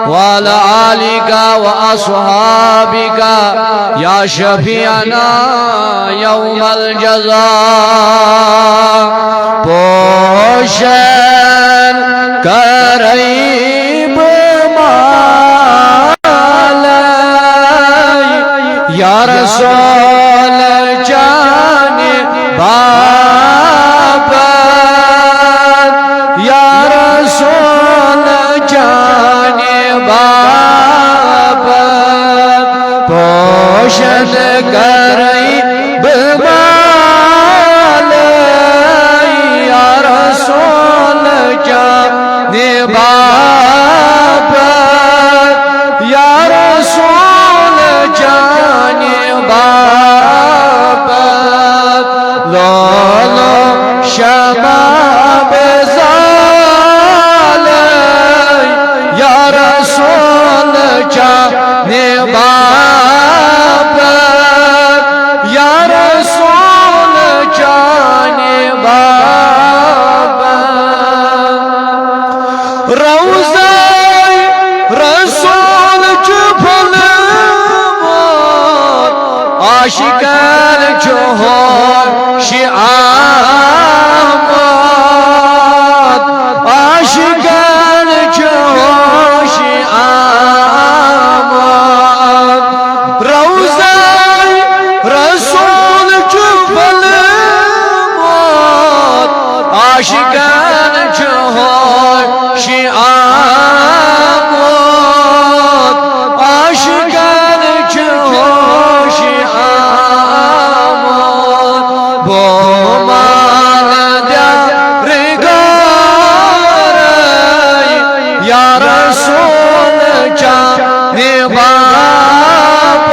وعلى آلك وأصحابك يا شفيعنا يوم الجزاء پوشن قریب مالی یا رسول جان بابت یا رسول جان بابت پوشن قریب مالی یا رسول جان بابت یا رسول جان بابت لولو شباب زالی یا رسول جان بابت یا رسول جان بابت روزہ رسول چپل عاشقان جوہر شعامت عاشقان جوہر شعامت روزہ رسول چپل عاشقان جوہر شعامت عاشقان جوہر شعامت بومان دیارگار یا رسول جان بابت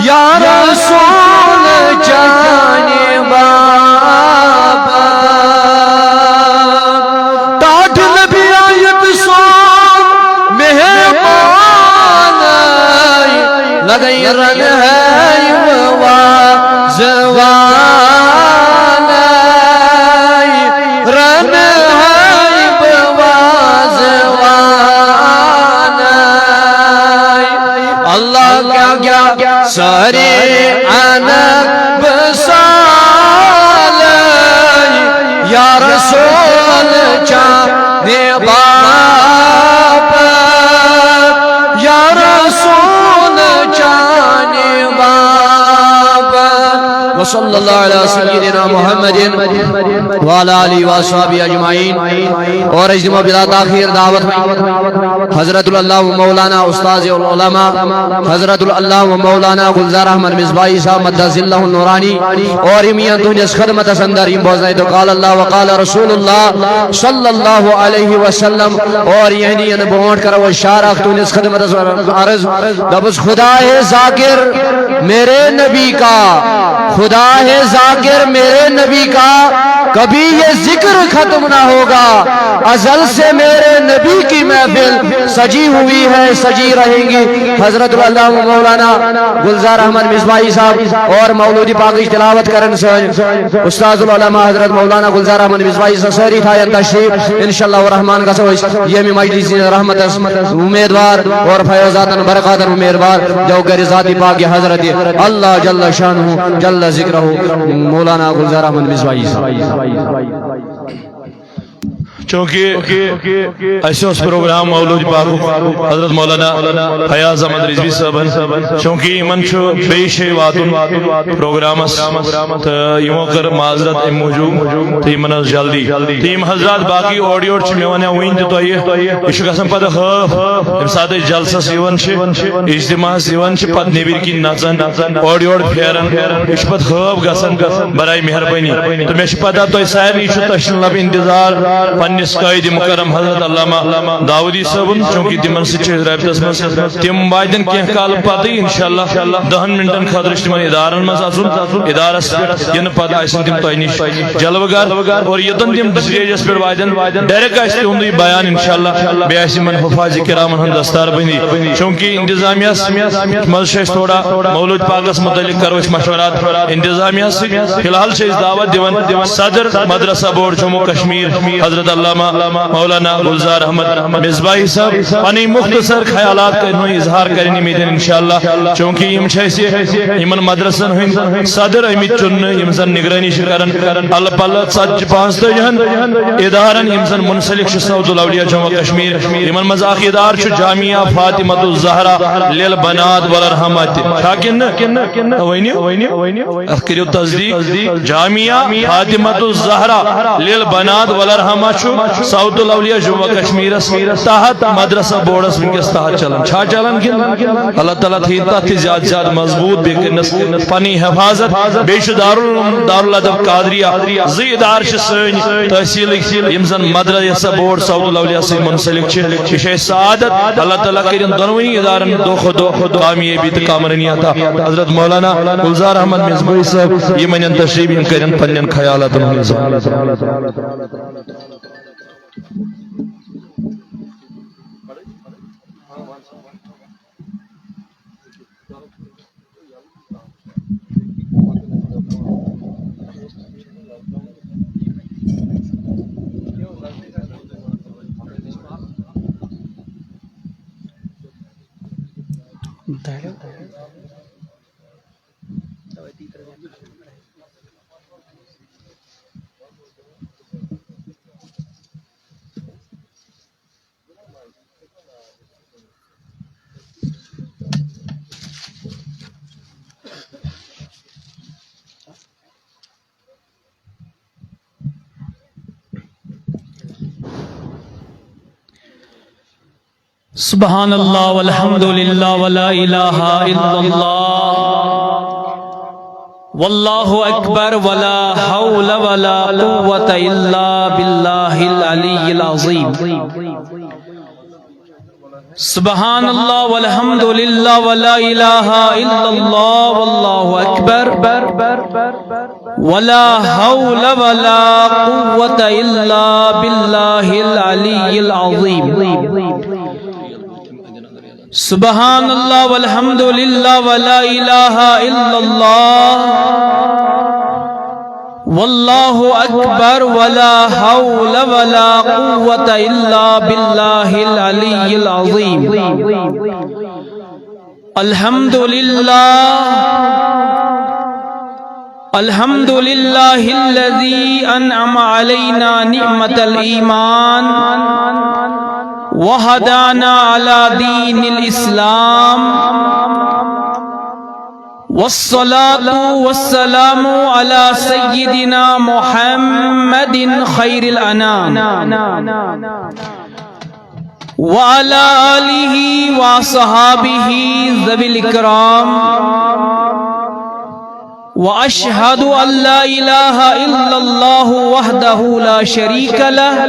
یا رسول جان بابت ٹاٹ نبی آیت سون مہمان لگئی رن ہے وازوان رن ہے وازوان اللہ کیا کیا سارے انب سالے یا رسول جان بابت یا رسول جان بابت وصلی اللہ علیہ سیدنا محمد وعلى آلہ وصحبہ اجمعین اور اجتماع بلا تاخیر دعوت میں حضرت اللہ و مولانا استاذ العلماء حضرت اللہ و مولانا گلزار احمد مصباحی صاحب مدث اللہ النورانی اور امیان تونس خدمت سندر یم بوزنائی تو قال اللہ وقال رسول اللہ صلی اللہ علیہ وسلم اور یعنی بونٹ کرو شارخ تونس خدمت عرض دبس خدا ہے ذاکر میرے نبی کا خدا ہے ذاکر میرے نبی کا کبھی یہ ذکر ختم نہ ہوگا ازل سے میرے نبی کی محفل سجی ہوئی ہے سجی رہیں گی حضرت اللہ مولانا گلزار احمد مصباحی صاحب اور مولودی پاکی تلاوت کرن سے استاذ العلماء حضرت مولانا گلزار احمد مصباحی سے سری تھا تشریف انشاءاللہ الرحمن کا سوئس یہ مجلس رحمت امیدوار اور فیضاتن برکاتن امیدوار جو گر ذاتی پاکی حضرت اللہ جل شانہ جل ذکرہ مولانا گلزار احمد مصباحی صاحب چونکہ ایسے اس پروگرام مولود پاک حضرت مولانا فیاض احمد رضوی صاحب چونکہ من چھو بیشے واتن پروگرام یمو کر معذرت موجود تیم جلدی تیم حضرات باقی آڈیو میوانا وین تو یہ گھن پتہ حف یم سات جلسس اجتماع پتہ نیبر کن نژان آڈیو پھیران یہ پتہ حف گھان برائے مہربانی تو مے پتہ تہ سارے تشن لب انتظار پنس قائد مکرم حضرت علامہ داودی صاحب چونکہ تمن رابطس مز تم واتن کی کال پتہ انشاءاللہ 10 منٹن خاطر تم ادارن مز ادارس ین پتہ آسن تم تہ نش جلوہ گر اور یوتن تم سٹیجس پہ واتن ڈائریکٹ آس تہد بیان انشاءاللہ بیٚیہِ آسہِ یمن حفاظ کرامن ہند دستار بندی چونکہ انتظامیہ مز تھوڑا مولود پاکس متعلق کرو مشورات انتظامیہ فی الحال دعوت دِوان صدر مدرسہ بورڈ جموں کشمیر حضرت اللہ العلامہ مولانا گلزار احمد مصباحی صاحب پنی مختصر خیالات کا اظہار کریں میدن انشاءاللہ چونکہ یم یمن مدرسن ہند صدر امت چن یم زن نگرانی کرن اللہ پلہ 55 ادارن یم زن منسلک سعود الاولیاء جموں کشمیر یمن مز اخ ادار فاطمہ الزہرا للبنات والرحمت حاکن کریو تصدیق جامعہ فاطمہ الزہرا للبنات والرحمت سعود الاولیاء جموں کشمیر تحت مدرسہ بورڈس ونکس تحت چلان چھا چلان کن اللہ تعالیٰ تھی تحت زیادہ زیادہ مضبوط بیکنس پنی حفاظت بیش دارالادب قادریہ زی ادار سن تحصیل یمزن مدرسہ بورڈ سعود الاولیاء سے منسلک چھ سعادت اللہ تعالیٰ کرن دونوی ادارن دو خود کامیابی تو کامرانی عطا حضرت مولانا گلزار احمد مصباحی صاحب یہ منن تشریف کرن پنن خیالات سبحان اللہ والحمد للہ ولا الہ الا اللہ واللہ اکبر ولا حول ولا قوة الا باللہ العلی العظیم سبحان اللہ والحمد للہ ولا الہ الا اللہ واللہ اکبر ولا حول ولا قوة الا باللہ العلی العظیم سبحان اللہ والحمد للہ ولا الہ الا اللہ واللہ اکبر ولا حول ولا قوة الا باللہ العلی العظیم الحمد للہ الذی انعم علینا نعمت الایمان وہدانا علی دین الاسلام والصلاة والسلام علی سیدنا محمد خیر الانام وعلی آلہ وصحابہ ذوی الاکرام واشہد ان لا الہ الا اللہ وحدہ لا شریک لہ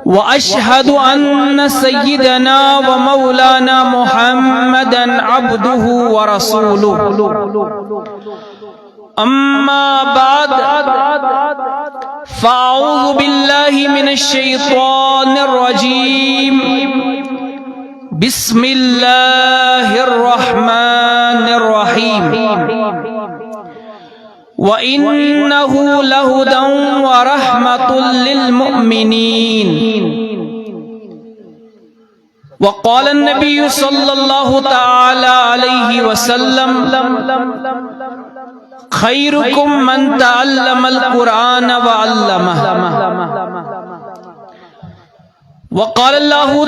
واشہد ان سیدنا ومولانا محمدا عبدہ ورسولہ اما بعد فاعوذ باللہ من الشیطان الرجیم بسم اللہ الرحمن الرحیم وَإِنَّهُ لَهُدًى وَرَحْمَةٌ لِّلْمُؤْمِنِينَ وقال النبي صلى الله تعالى عليه وسلم خيركم من تعلم القرآن وعلمه وقال الله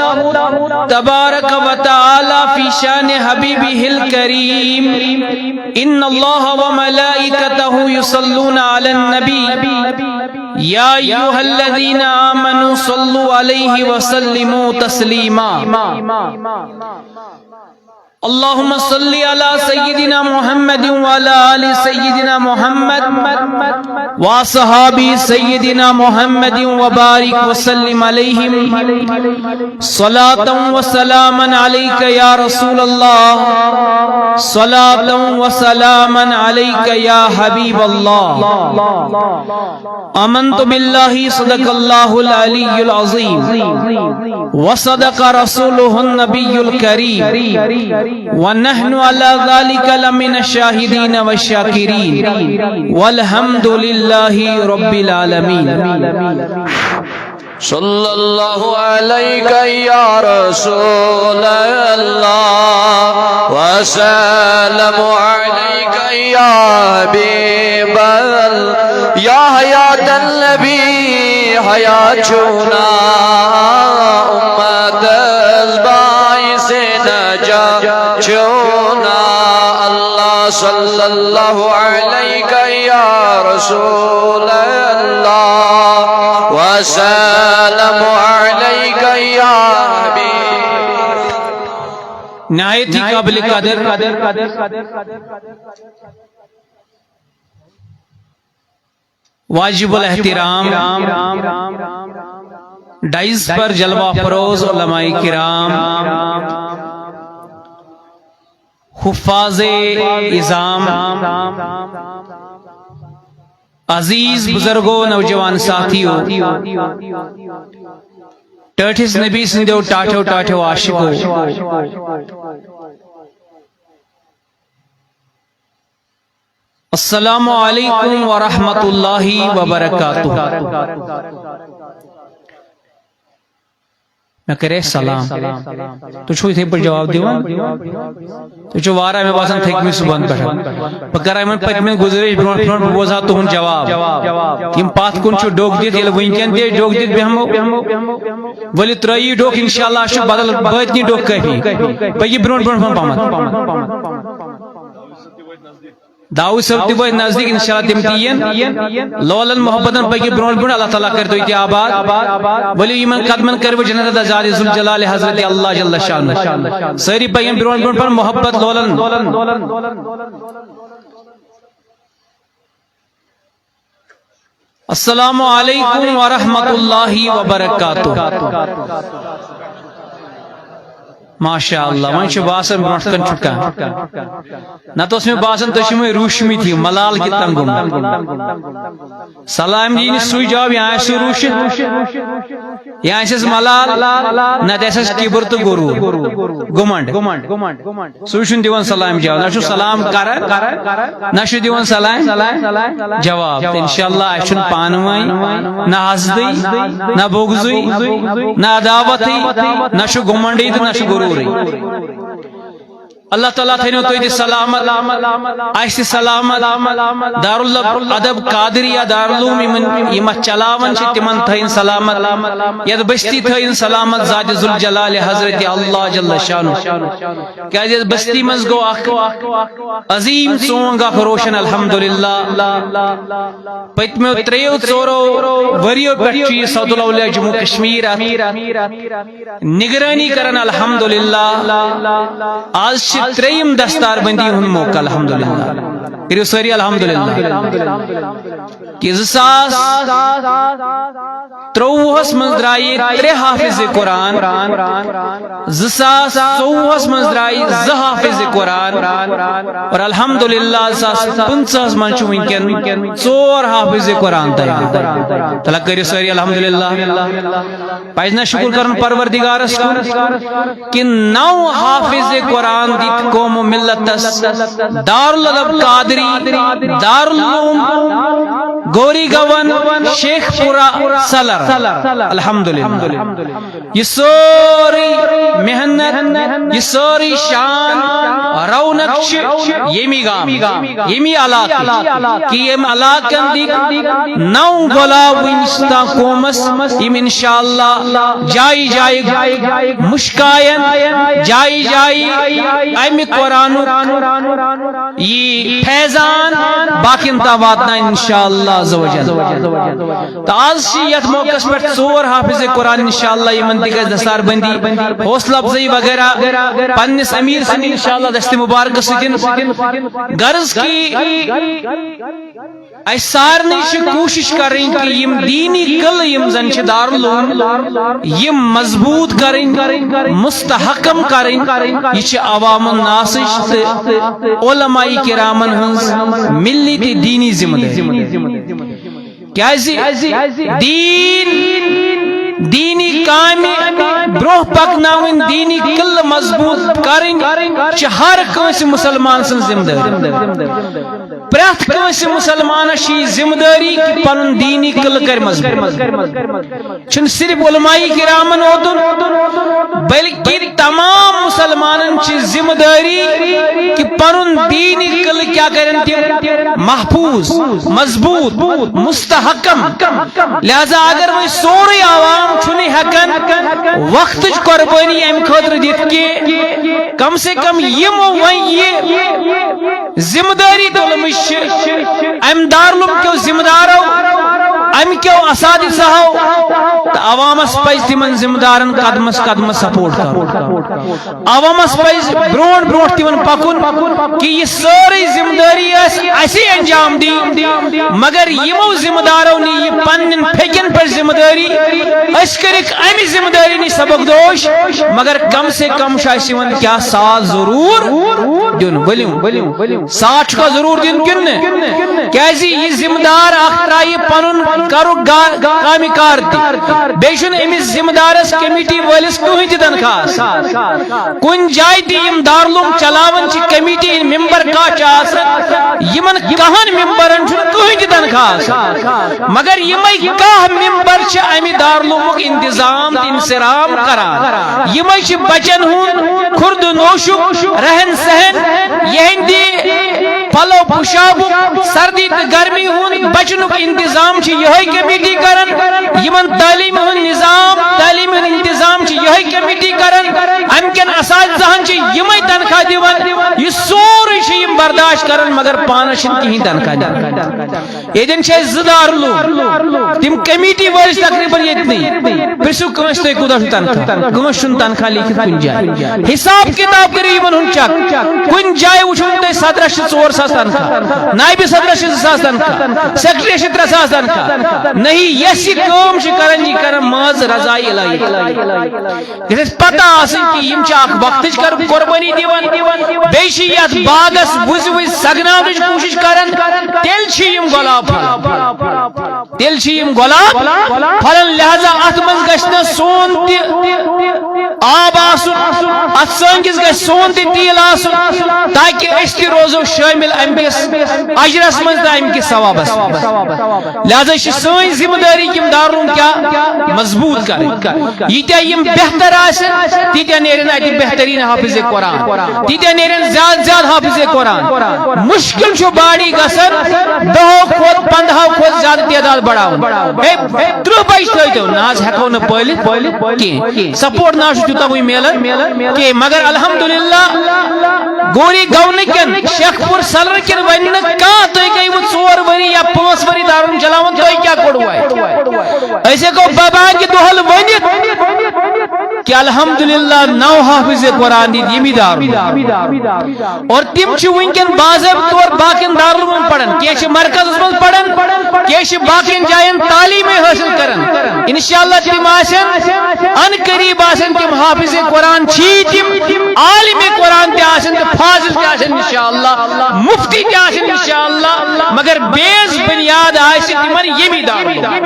تبارك وتعالى في شان حبيبه الكريم إن الله وملائكته يصلون على النبي يا أيها الذين آمنوا صلوا عليه وسلموا تسليما اللهم صل على سيدنا محمد وعلى آل سيدنا محمد وصحاب سيدنا محمد وبارك وسلم عليهم صلاة وسلاما عليك يا رسول الله صلاة وسلاما عليك يا حبيب الله آمنت بالله صدق الله العلي العظيم وصدق رسوله النبي الكريم ونحن على ذلك لمن الشاهدين والشاكرين والحمد لله رب العالمين صلی اللہ علیہ یا رسول اللہ وسلم علیہ یا حبیب اللہ یا حیات النبی حیات چونا امت باعث نجات چونا اللہ صلی اللہ علیہ یا رسول اللہ وسلم علیک یا حبیب نہایت ہی قابل قدر واجب الاحترام ڈائز پر جلوہ فروز علماء کرام حفاظ اعظام عزیز بزرگوں نوجوان ساتھیوں ٹاٹھس نبی سندھو ٹاٹھو ٹاٹھو عاشقوں السلام علیکم ورحمۃ اللہ وبرکاتہ میں کرے سلام تو چھو تھے پر جواب دیوان تو چھو وارا میں باسن تھیک میں سبحان پڑھا پکرہ میں پک میں گزرے برون بوزا تو ہن جواب تیم پات کن چھو ڈوک دیت یہ وینکین دے ڈوک دیت بھی ہمو ولی ترائی ڈوک انشاءاللہ شو بدل بہت نہیں ڈوک کہی پکی برون پامت داؤد صاحب تی بہت نزدیک انشاءاللہ تمتین لولن محبتن پکی برون اللہ تعالیٰ کر دویتی آباد ولی ایمن قدمن کرو جنت ازاد ذوالجلال حضرت اللہ جل شانہ ساری پکی برون پر محبت لولن السلام علیکم ورحمۃ اللہ وبرکاتہ ماشاء اللہ وہاں چھو باسن برونٹکن چھکا نہ تو اس میں باسن تو میں روشمی تھی ملال کی تنگم سلام جی سوئی جواب یہاں سے روش یہاں سے ملال نہ دیسا ٹیبر تو گرو گمنڈ سوشن دیوان سلام جواب نہ شو سلام کرا نہ شو دیوان سلام جواب انشاءاللہ ایشن پانوائی نہ حسدی نہ بغضی نہ عداوتی نہ شو گمنڈی نہ شو گرو اللہ تعالیٰ تھینو تو یہ سلامت ایسی سلامت دارالادب قادریہ دارالعلوم یہ چلاون چھ تمن تھین سلامت ید بستی تھین سلامت ذات ذوالجلال حضرت اللہ جل شانہ کیا یہ بستی مز گو عظیم سونگا فروشن الحمدللہ پتمیو تریو ژورو وریو پٹھ سعود الاولیاء جموں کشمیر نگرانی کرن الحمدللہ آج تریم دستار بندی ہن موقع الحمدللہ کرو ساری الحمدللہ کہ زساس تروہس من درائی ترے حافظ قرآن زساس چوہس من درائی ز حافظ قرآن اور الحمدللہ زساس پنچہس من چھو ونکن ژور حافظ قرآن تیار تلا کرو ساری الحمدللہ پائزنا شکر کرن پروردگارس کو کہ 9 حافظ قرآن دی قوم و ملت دارالادب قادری دارالعلوم گوری گون شیخ پورا سلر الحمدللہ یہ سوری محنت یہ سوری شان رونق یمی گام یمی علاقہ کہ یم علاقہ دی 9 گولا ونستا قومس یم انشاءاللہ جائی جائی مشکائن جائی جائی امی قرآن یہ فیضان باقی انتاباتنا انشاءاللہ عزوجل تو آج شیعت موقع پر 4 حافظ قرآن انشاءاللہ یہ منطقہ دستار بندی حوصلہ افزائی وغیرہ پنس امیر سے انشاءاللہ دست مبارک سجن غرض کی ایسار نیشی کوشش کریں کہ یم دینی کل یم زنچ دارالعلوم یم مضبوط کریں مستحکم کریں یہ چھ عوام الناسش علماء کرامن ہنز ملی تی دینی ذمہ داری کیا دین دینی کامی برو پکناون دینی قلعہ مضبوط کرن ہر کنس مسلمان سن ذمہ داری پریت کنس مسلمان چھ ذمہ داری کہ پن دینی قلعہ کر مضبوط چھ صرف علماء کرامن اوتن بلکہ تمام مسلمانن چھ ذمہ داری کہ پن دینی قلعہ کیا کرن تم محفوظ مضبوط مستحکم لہذا اگر وہ سورے عوام چھنی ہکن وقت قربانی ام خاطر دت کہ کم سے کم یمو یہ ذمہ داری تلمش ام دارالعلوم کیو ذمہ دارو ام کیو اساتذہو تو عوامس پز تمن ذمہ دارن قدمس قدم سپورٹ کر عوامس پز برونٹ برونٹ تمن پکن کہ یہ ساری ذمہ داری اسی انجام دی مگر یمو ذمہ دارو نی یہ پنن پھکن پر ذمہ داری اس کرک امی ذمہ داری نی سبق دوش مگر کم سے کم شاسی ون کیا ساتھ ضرور دن ولیم ساتھ کا ضرور دن کن کیازی یہ ذمہ دار اخترائی پنن کرو کامی کار دی بیشن امی ذمہ دارس کمیٹی والس کوئی تی تنخواہ کن جائے تی یم دارالعلوم چلاون چی کمیٹی ممبر کا چاس یمن کہن ممبرن چھن کوئی تی تنخواہ مگر یمئی کاہ ممبر چھ امی دارالعلوم انتظام انسرام کرا یمئی چھ بچن ہون خرد نوشو رہن سہن یہندی پلو پشاب سردی تو گرمی ہون بچنک انتظام چھ یہی کمیٹی کرن یمن تعلیم ہن نظام تعلیم ہن انتظام چھ یہی کمیٹی کرن امکن اساتذہن چھ یمئی تنخواہ دیون یہ سورے چھ یم برداشت کرن مگر پانس چھن کہیں تنخواہ دیون ایدن چھ زدار لو تم کمیٹی ورش تقریباً یتنی پرسو کنش تے کودا تنخواہ کنش چھن تنخواہ لکھت کن جائے حساب کتاب کری یمن ہن چک کن جائے وچھن تے 17,400 تنخواہ نائب صدر 2,000 تنخواہ سیکرٹری 3,000 تنخواہ نہیں یسی کام چھ کرن جی کرن ماز رضائی الہی جس پتہ آسن کہ یم چھ اخ وقتچ کر قربانی دیوان بیشی یت باغس بز وز سگناونچ کوشش کرن تیل چھ یم گلاب تیل چھ یم گلاب پھلن لہذا ات منز گشنا سون تی آب آسن ات سنگس گش سون تی تیل آسن تاکہ اس کی روزو شامل ام کس اجرس منز تا ام کس ثوابس لہذا یہ سوئی ذمہ داری کہ دارالعلوم کیا مضبوط کریں یہ یم بہتر آسن تیتیا نیرن ایتی بہترین حافظ قرآن تیتیا نیرن زیاد زیاد حافظ قرآن مشکل چھو باڑی گسن 10 خود 15 خود زیادہ تعداد بڑھاؤں ترہ بائش تو ناز ہیکو نہ پہلت کی سپورٹ ناشو چوتا ہوئی میلن کہ مگر الحمدللہ گوری گونکن شیخ پور سلرکن ونن کہاں تو کہیں وہ 4 وری یا 5 وری دارالعلوم چلاون تو کیا کڑوائے ایسے کو بابا کی دوہل ونیت کہ الحمدللہ 9 حافظ قرآن دی یمی دارالعلوم اور تم چھ ونکن باضابطہ طور باقین دارالعلوم پڑھن کیش مرکز میں پڑھن کیش باقین جائن تعلیم حاصل کرن انشاءاللہ تم آسن ان قریب آسن تم حافظ قرآن چھی تم عالم قرآن تے آسن تے فاضل تے آسن انشاءاللہ مفتی تے آسن انشاءاللہ مگر بیس بنیاد آسن تمن یمی دارالعلوم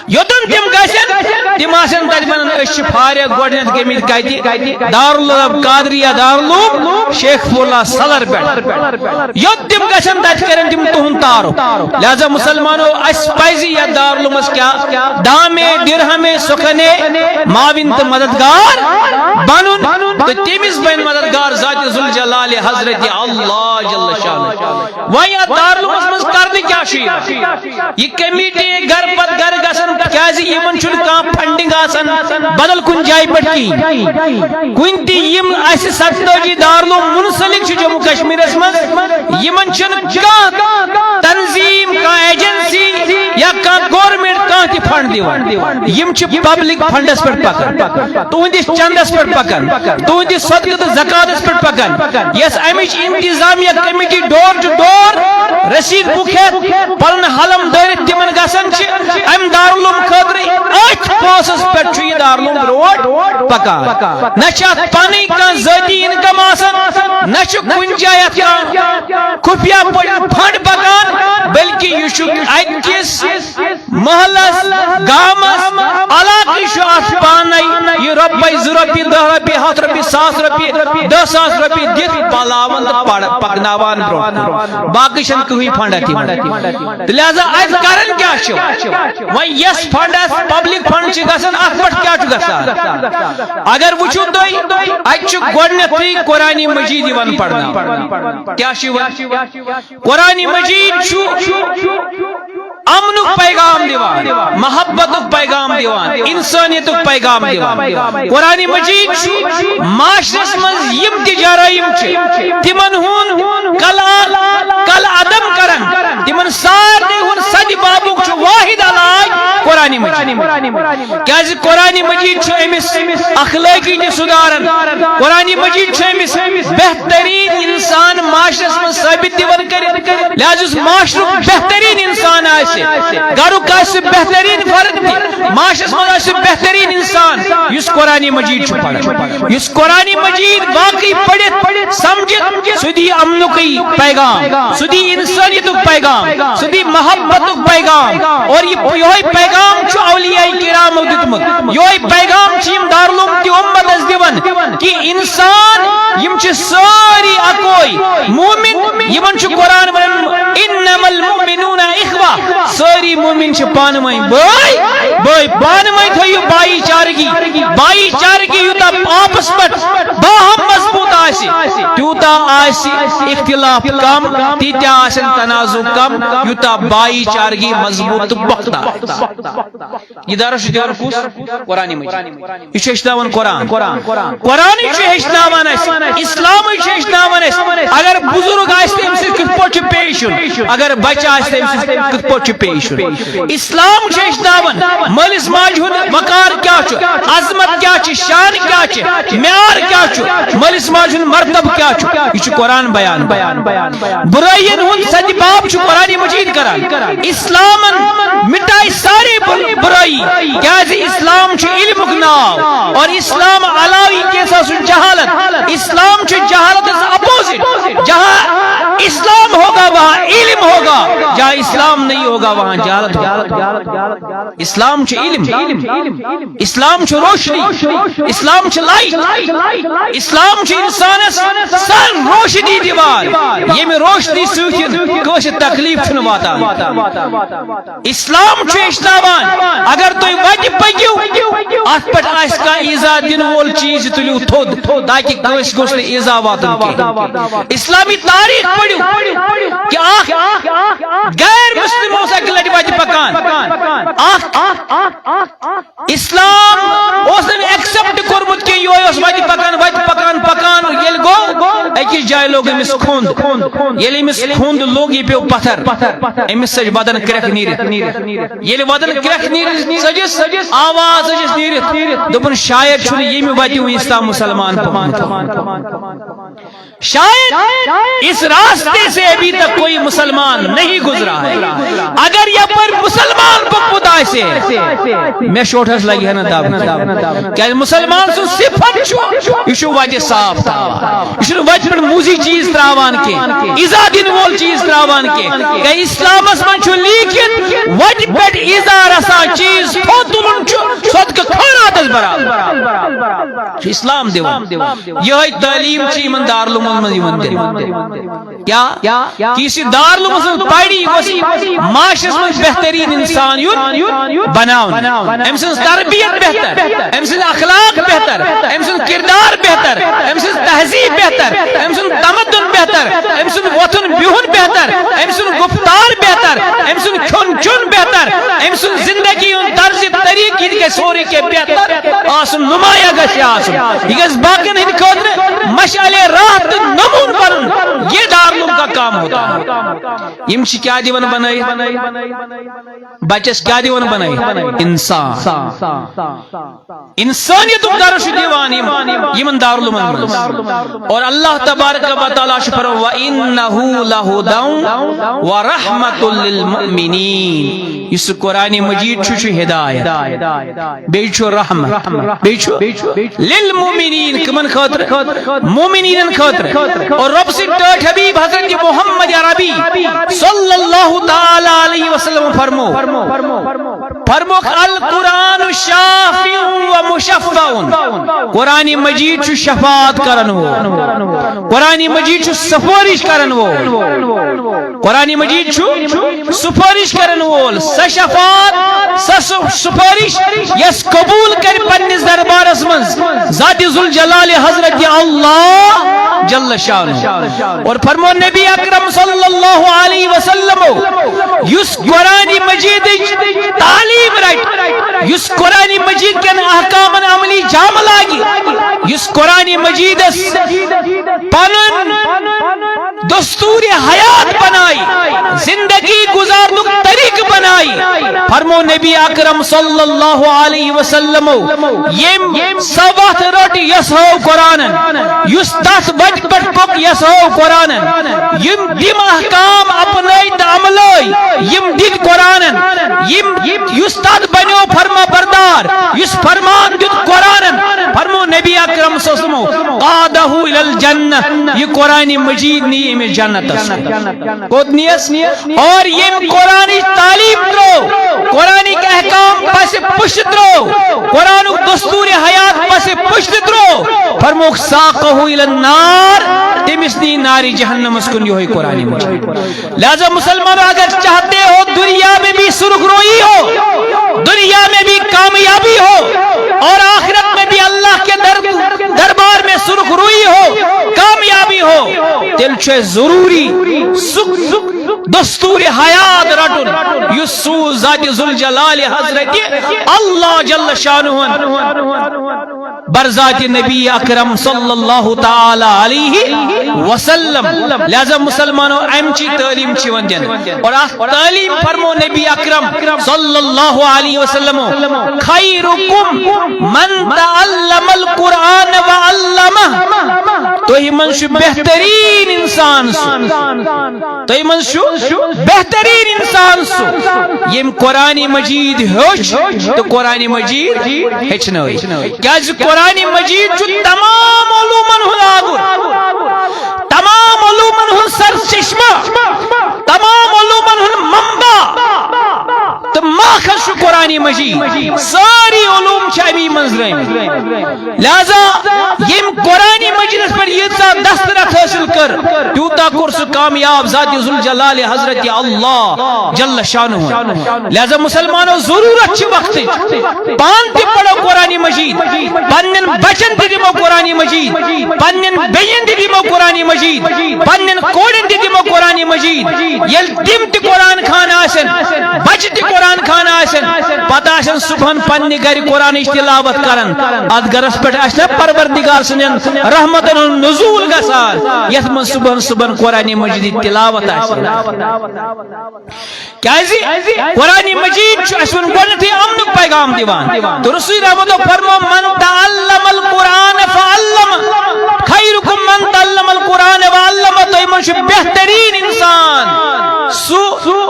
یوتن تم گسن تم آسن تجمن اش فارغ گوڈنت گمت کتی دارالعلوم قادریہ دارالعلوم شیخ پورلا سلر بیٹھ یوت تم گسن تج کرن تم تہن تارو لہذا مسلمانوں اس پائزی یا دارالعلوم کیا دامے درہمے سکھنے معاون تو مددگار بنن تو تمس بن مددگار ذات ذوالجلال حضرت اللہ جل شانہ ویا دارالعلوم مس کرنے کیا شی یہ کمیٹی گھر پت گھر گسن کیازی یمن چھن کا فنڈنگ آسن بدل کن جائے پٹ کی کن تی یم اس سبتوجی دارالعلوم منسلک چھ جموں کشمیر مز یمن چھن کا تنظیم کا ایجنسی یا کا گورنمنٹ کا تی فنڈ دیوان یم چھ پبلک فنڈس پر پکن تہندس چندس پر پکن تہندس صدقہ تو زکاتس پر پکن یس امچ انتظامیہ کمیٹی ڈور ٹو ڈور رسید بکھت پن حلم دارت تمن گسن چھ ام دارالعلوم خاطر اچھ پوسس پر چھ دارالعلوم روڈ پکان نہ چھ پانی کا ذاتی انکم آسن نہ چھ کن جایت خفیہ فنڈ پکان بلکہ یہ چھ اتکس محلس گامس علاقہ چھ ات پانے یہ روپیہ 10 روپیہ 100 روپیہ 100 روپیہ 10,000 روپیہ دِتھ پلاوان تو پکناوان برو باقی چھن کوئی فنڈ لہذا ات کرن کیا چھو وۄنۍ یس فنڈس پبلک فنڈ چھ گژھان اتھ پٮ۪ٹھ کیا چھُ گژھان اگر وٕچھو تُہۍ اتہِ چھُ گۄڈنیتھٕے قرآن مجید یِوان پرنہٕ کیا چھُ یِوان قرآن مجید چھُ امنُک پیغام دیوان محبتُک پیغام دیوان انسانیتُک پیغام دیوان قرآن مجید چھُ معاشرس منٛز یِم تہِ جرائم چھِ تِمن ہُنٛد کل عدم کرن تِمن سارنٕے ہُنٛد سدِ بابُک چھُ واحد علاج قرآن مجید کیازِ قرآن مجید چھُ أمِس اخلٲقی تہِ سُدھاران قرآن مجید چھُ أمِس بہترین انسان معاشرس منٛز ثٲبت دِوان کٔرِتھ لہذا یُس معاشرُک بہترین انسان آسہِ گرُک آسہِ بہترین فرد تہِ معاشرس منٛز آسہِ بہترین انسان یُس قرآن مجید چھُ پران یُس قرآن مجید واقعی پڑھِتھ سمجھِتھ سُہ دی امنُکٕے پیغام سُہ دی انسانیتُک پیغام سُہ دی محبتُک پیغام اور یہوے پیغام چھُ اولیاء کرامو دیُتمُت یہوے پیغام چھِ یِم دارالعلوم تہِ اُمتس دِوان کہ انسان یِم چھِ سٲری اکوے مومن یِمن چھُ قرآن ونان انما المؤمنون اخوہ سٲری مومن چھِ پانہٕ ؤنۍ بٲے پانہٕ ؤنۍ تھٲیِو بائی چارگی یوٗتاہ آپس پٮ۪ٹھ باہم مضبوط آسہِ تیوٗتاہ آسہِ اختلاف کم تیٖتیاہ آسن تنازع کم یوٗتاہ بائی چارگی مضبوط تہٕ پختہ یہ درس چھُ دِوان کُس قرآن مجید یہ چھُ ہیٚچھناوان قرآنٕے چھُ ہیٚچھناوان اَسہِ اسلامٕے چھُ ہیٚچھناوان اَسہِ اگر بزرگ آسہِ تٔمِس سۭتۍ کِتھ پٲٹھۍ چھُ پیش یُن اگر بچہ آسہِ تٔمِس سۭتۍ کِتھ پٲٹھۍ چھُ پیش یُن اسلام چھُ ہیٚچھناوان مٲلِس ماجہِ ہُنٛد وقار کیاہ چھُ عظمت کیاہ چھِ شان کیاہ چھِ معیار کیاہ چھُ مٲلِس ماجہِ ہُنٛد مرتبہ کیاہ چھُ یہ چھُ قرآن بیان برٲیین ہُنٛد سدِ باب چھُ قرآن مجید کران اسلامن مٹائی سارے برائی کیازِ اسلام چھُ علمُک ناو اور اسلام علاوہ کیسا سُہ جہالت اسلام چھُ جہالت اپوزٹ جہاں اسلام ہوگا وہاں علم ہوگا جہاں اسلام نہیں ہوگا وہاں جہالت ہوگا اسلام چھُ علم اسلام چھُ روشنی اسلام چھُ لائٹ اسلام چھُ انسانس سن روشنی دِوان ییٚمہِ روشنی سۭتۍ کٲنٛسہِ تکلیف چھُنہٕ واتان اسلام چھُ ہیٚچھناوان اگر تُہۍ وتہِ پٔکِو اتھ پٮ۪ٹھ آسہِ کانٛہہ ایٖزا دِنہٕ وول چیٖز تُلِو تھوٚد تاکہِ کٲنٛسہِ گوٚژھ نہٕ ایٖزا واتُن کینٛہہ اسلامی تاریخ پٔرِو کہ اکھ غیر مسلم اوس اکہِ لٹہِ وتہِ پکان اکھ اسلام اوس نہٕ ایکسپٹ کوٚرمُت کینٛہہ یہوے اوس وتہِ پکان ییٚلہِ گوٚو أکِس جایہِ لوگ أمِس کھوٚنٛد ییٚلہِ أمِس کھوٚنٛد لوٚگ یہِ پیوٚو پتھر أمِس سۭتۍ بدن کرٛٮ۪کھ نیٖرِتھ ییٚلہِ بدن کرٛٮ۪کھ نیٖرِتھ سجس آواز سجس نیٖرِتھ دوٚپُن شاید چھُنہٕ ییٚمہِ وتہِ وُنیُس تام مسلمان شاید اس راستے سے ابھی تک کوئی مسلمان نہیں گزرا ہے اگر یپر مسلمان پوٚکمُت آسہِ مےٚ شوٹھس لگہِ ہا نہٕ دب کیازِ مسلمان سُنٛد صفت چھُ یہِ چھُ وتہِ صاف تھاوان یہِ چھُنہٕ وتہِ پٮ۪ٹھ موٗزی چیٖز تراوان کینٛہہ ایٖزا دِنہٕ وول چیٖز تراوان کینٛہہ کہ اسلامس منٛز چھُ لیٖکھِتھ وتہِ پٮ۪ٹھ ایٖزا رسان چیٖز تھوٚد تُلُن چھُ صدقہٕ خٲراتس برابر چھُ اسلام دِوان یِہوے تعلیٖم چھِ یِمن دارالعلومن منٛز یِوان دِنہٕ کیا کہ یُس یہِ دارالعلومس منٛز پرِ یہِ گوٚژھ معاشرس منٛز بہتریٖن انسان یُن بناونہٕ أمۍ سٕنٛز تربیت بہتر أمۍ سٕنٛدۍ اخلاق بہتر أمۍ سُنٛد کردار بہتر أمۍ سٕنٛز تہذیٖب بہتر أمۍ سُنٛد تمدُن بہتر أمۍ سُنٛد وۄتھُن بِہُن بہتر أمۍ سُنٛد گفتار بہتر أمۍ سُنٛد کھیوٚن چیوٚن بہتر أمۍ سُنٛد زندگی ہُنٛد طرزِ طریقہٕ یہِ گژھِ سورُے کینٛہہ بہتر آسُن نُمایاں گژھِ آسُن یہِ گژھِ باقین ہٕنٛدِ خٲطرٕ مشعلے راہ تہٕ نمون بنُن یہ دارالعلوم کا کام ہوتا ہے یم چھِ کیا دِوان بنٲیِتھ بچس کیا دِوان بنٲیِتھ انسانیتُک درس چھُ دِوان یِمن دارالعلومن منٛز اور اللہ تبارک و تعالیٰ چھُ فرماوان وَإِنَّهُ لَهُدًى وَرَحْمَةٌ لِلْمُؤْمِنِينَ یُس قرآن مجید چھُ ہدایت بیٚیہِ چھُ رحمت بیٚیہِ چھُ لِلمُؤْمِنِیٖن کٕمن خٲطرٕ مومنین خٲطرٕ اور رب سے ٹٲٹھ حبیب حضرت محمد عربی صلی اللہ تعالی علیہ وسلم فرمو القرآن شافع و مشفع قرآن مجید چھ شفاعت کرن وول قرآن مجید چھ سفارش کرن وول قرآن مجید چھ سفارش کرن وول سہ شفاعت سہ سفارش یس قبول کر پنس دربارس من ذات ذوالجلال حضرت اللہ جل شان اور فرمو نبی اکرم صلی اللہ علیہ وسلم یس قرآن مجید تعلیم رٹ یس قرآن مجید کن احکام عملی جام لاگی یس قرآن مجید پنن دستور حیات بنائی زندگی گزارنک طریق بنائی فرمو نبی اکرم صلی اللہ علیہ وسلم یم سوات روٹ یسو قرآن یس تس بچ بچ پک یسو قرآن یم دم احکام اپنائی عملائی یم دید قرآن یم یس تس بنیو فرما بردار یس فرمان دید قرآن فرمو نبی اکرم صلی اللہ علیہ وسلم قادہو الالجنہ یہ قرآن مجید نیم جنت کود نیس اور یہ قرآن تعلیم درو قرآن کے احکام پس پشت درو قرآن دستور حیات پس پشت درو فرموک ساقہو الالنار تمسنی ناری جہنم اسکن یہ قرآن مجید لہذا مسلمان اگر چاہتے ہو دنیا میں بھی سرخ روئی ہو دنیا میں بھی کامیابی ہو اور آخرت میں بھی اللہ کے دربار میں سرخ روئی ہو کامیابی ہو دل چھے ضروری دستور حیات رٹن یسو ذات ذوالجلال حضرت اللہ جل شانہ برذات نبی اکرم صلی اللہ تعالی علیہ وسلم لہذا مسلمانوں امچی تعلیم چیون دین اور تعلیم فرمو نبی اکرم صلی اللہ علیہ وسلم خیرکم من تعلم القرآن وعلمہ تو ہی منشو بہترین انسان سو تو ہی منشو بہترین انسان سو یم قرآن مجید ہوش تو قرآن مجید ہچنوئی کیا جو قرآن مجید جو تمام علومن ہن آگر تمام علومن ہن سر چشمہ تمام علومن ہن منبع تو ماخذ شو قرآن مجید ساری علوم چاہمی منظرین لہذا یم قرآن مجید پر یہ دسترت حاصل کر تیوتا کرس کامیاب ذات ذوالجلال حضرت اللہ جل شانہ لہذا مسلمانوں ضرورت چھ وقت پانتی پڑھو قرآن مجید پنن بچن دی دیمو قرآن مجید پنن بین دی دیمو قرآن مجید پنن کوڑن دی دیمو قرآن مجید یل دم تی قرآن خان آسن بچ تی قرآن خان آسن پتہ آسن صبحن پنی گھر قرآن تلاوت کرن اد گرس پہ آسن پروردگار سنن رحمتن نزول گسان یت من صبحن قرآن مجید تلاوت آسن کیازی قرآن مجید اسن گونتی امن پیغام دیوان تو رسول رحمت فرمو من تعلم القرآن فعلم خیرکم من تعلم القرآن وعلم تو منش بہترین انسان سو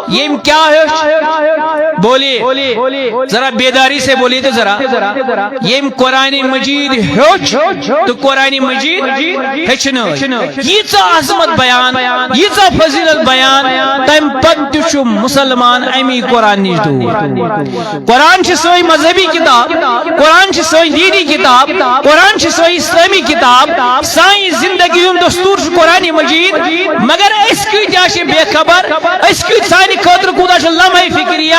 یہ کیا ہے بولیے ذرا بیداری سے بولیے تو ذرا یہ قرآن مجید ہوچ تو قرآن مجید ہچنو یہ عظمت بیان یہ فضیلت بیان تم پد چھ مسلمان امی قرآن نش دور قرآن چھ سوئی مذہبی کتاب قرآن چھ سوئی دینی کتاب قرآن چھ سوئی اسلامی کتاب سائیں زندگی دستور چھ قرآن مجید مگر اس کی جاشے بے خبر اس کی سائنی خاطر کودا چھ لمحہ فکریہ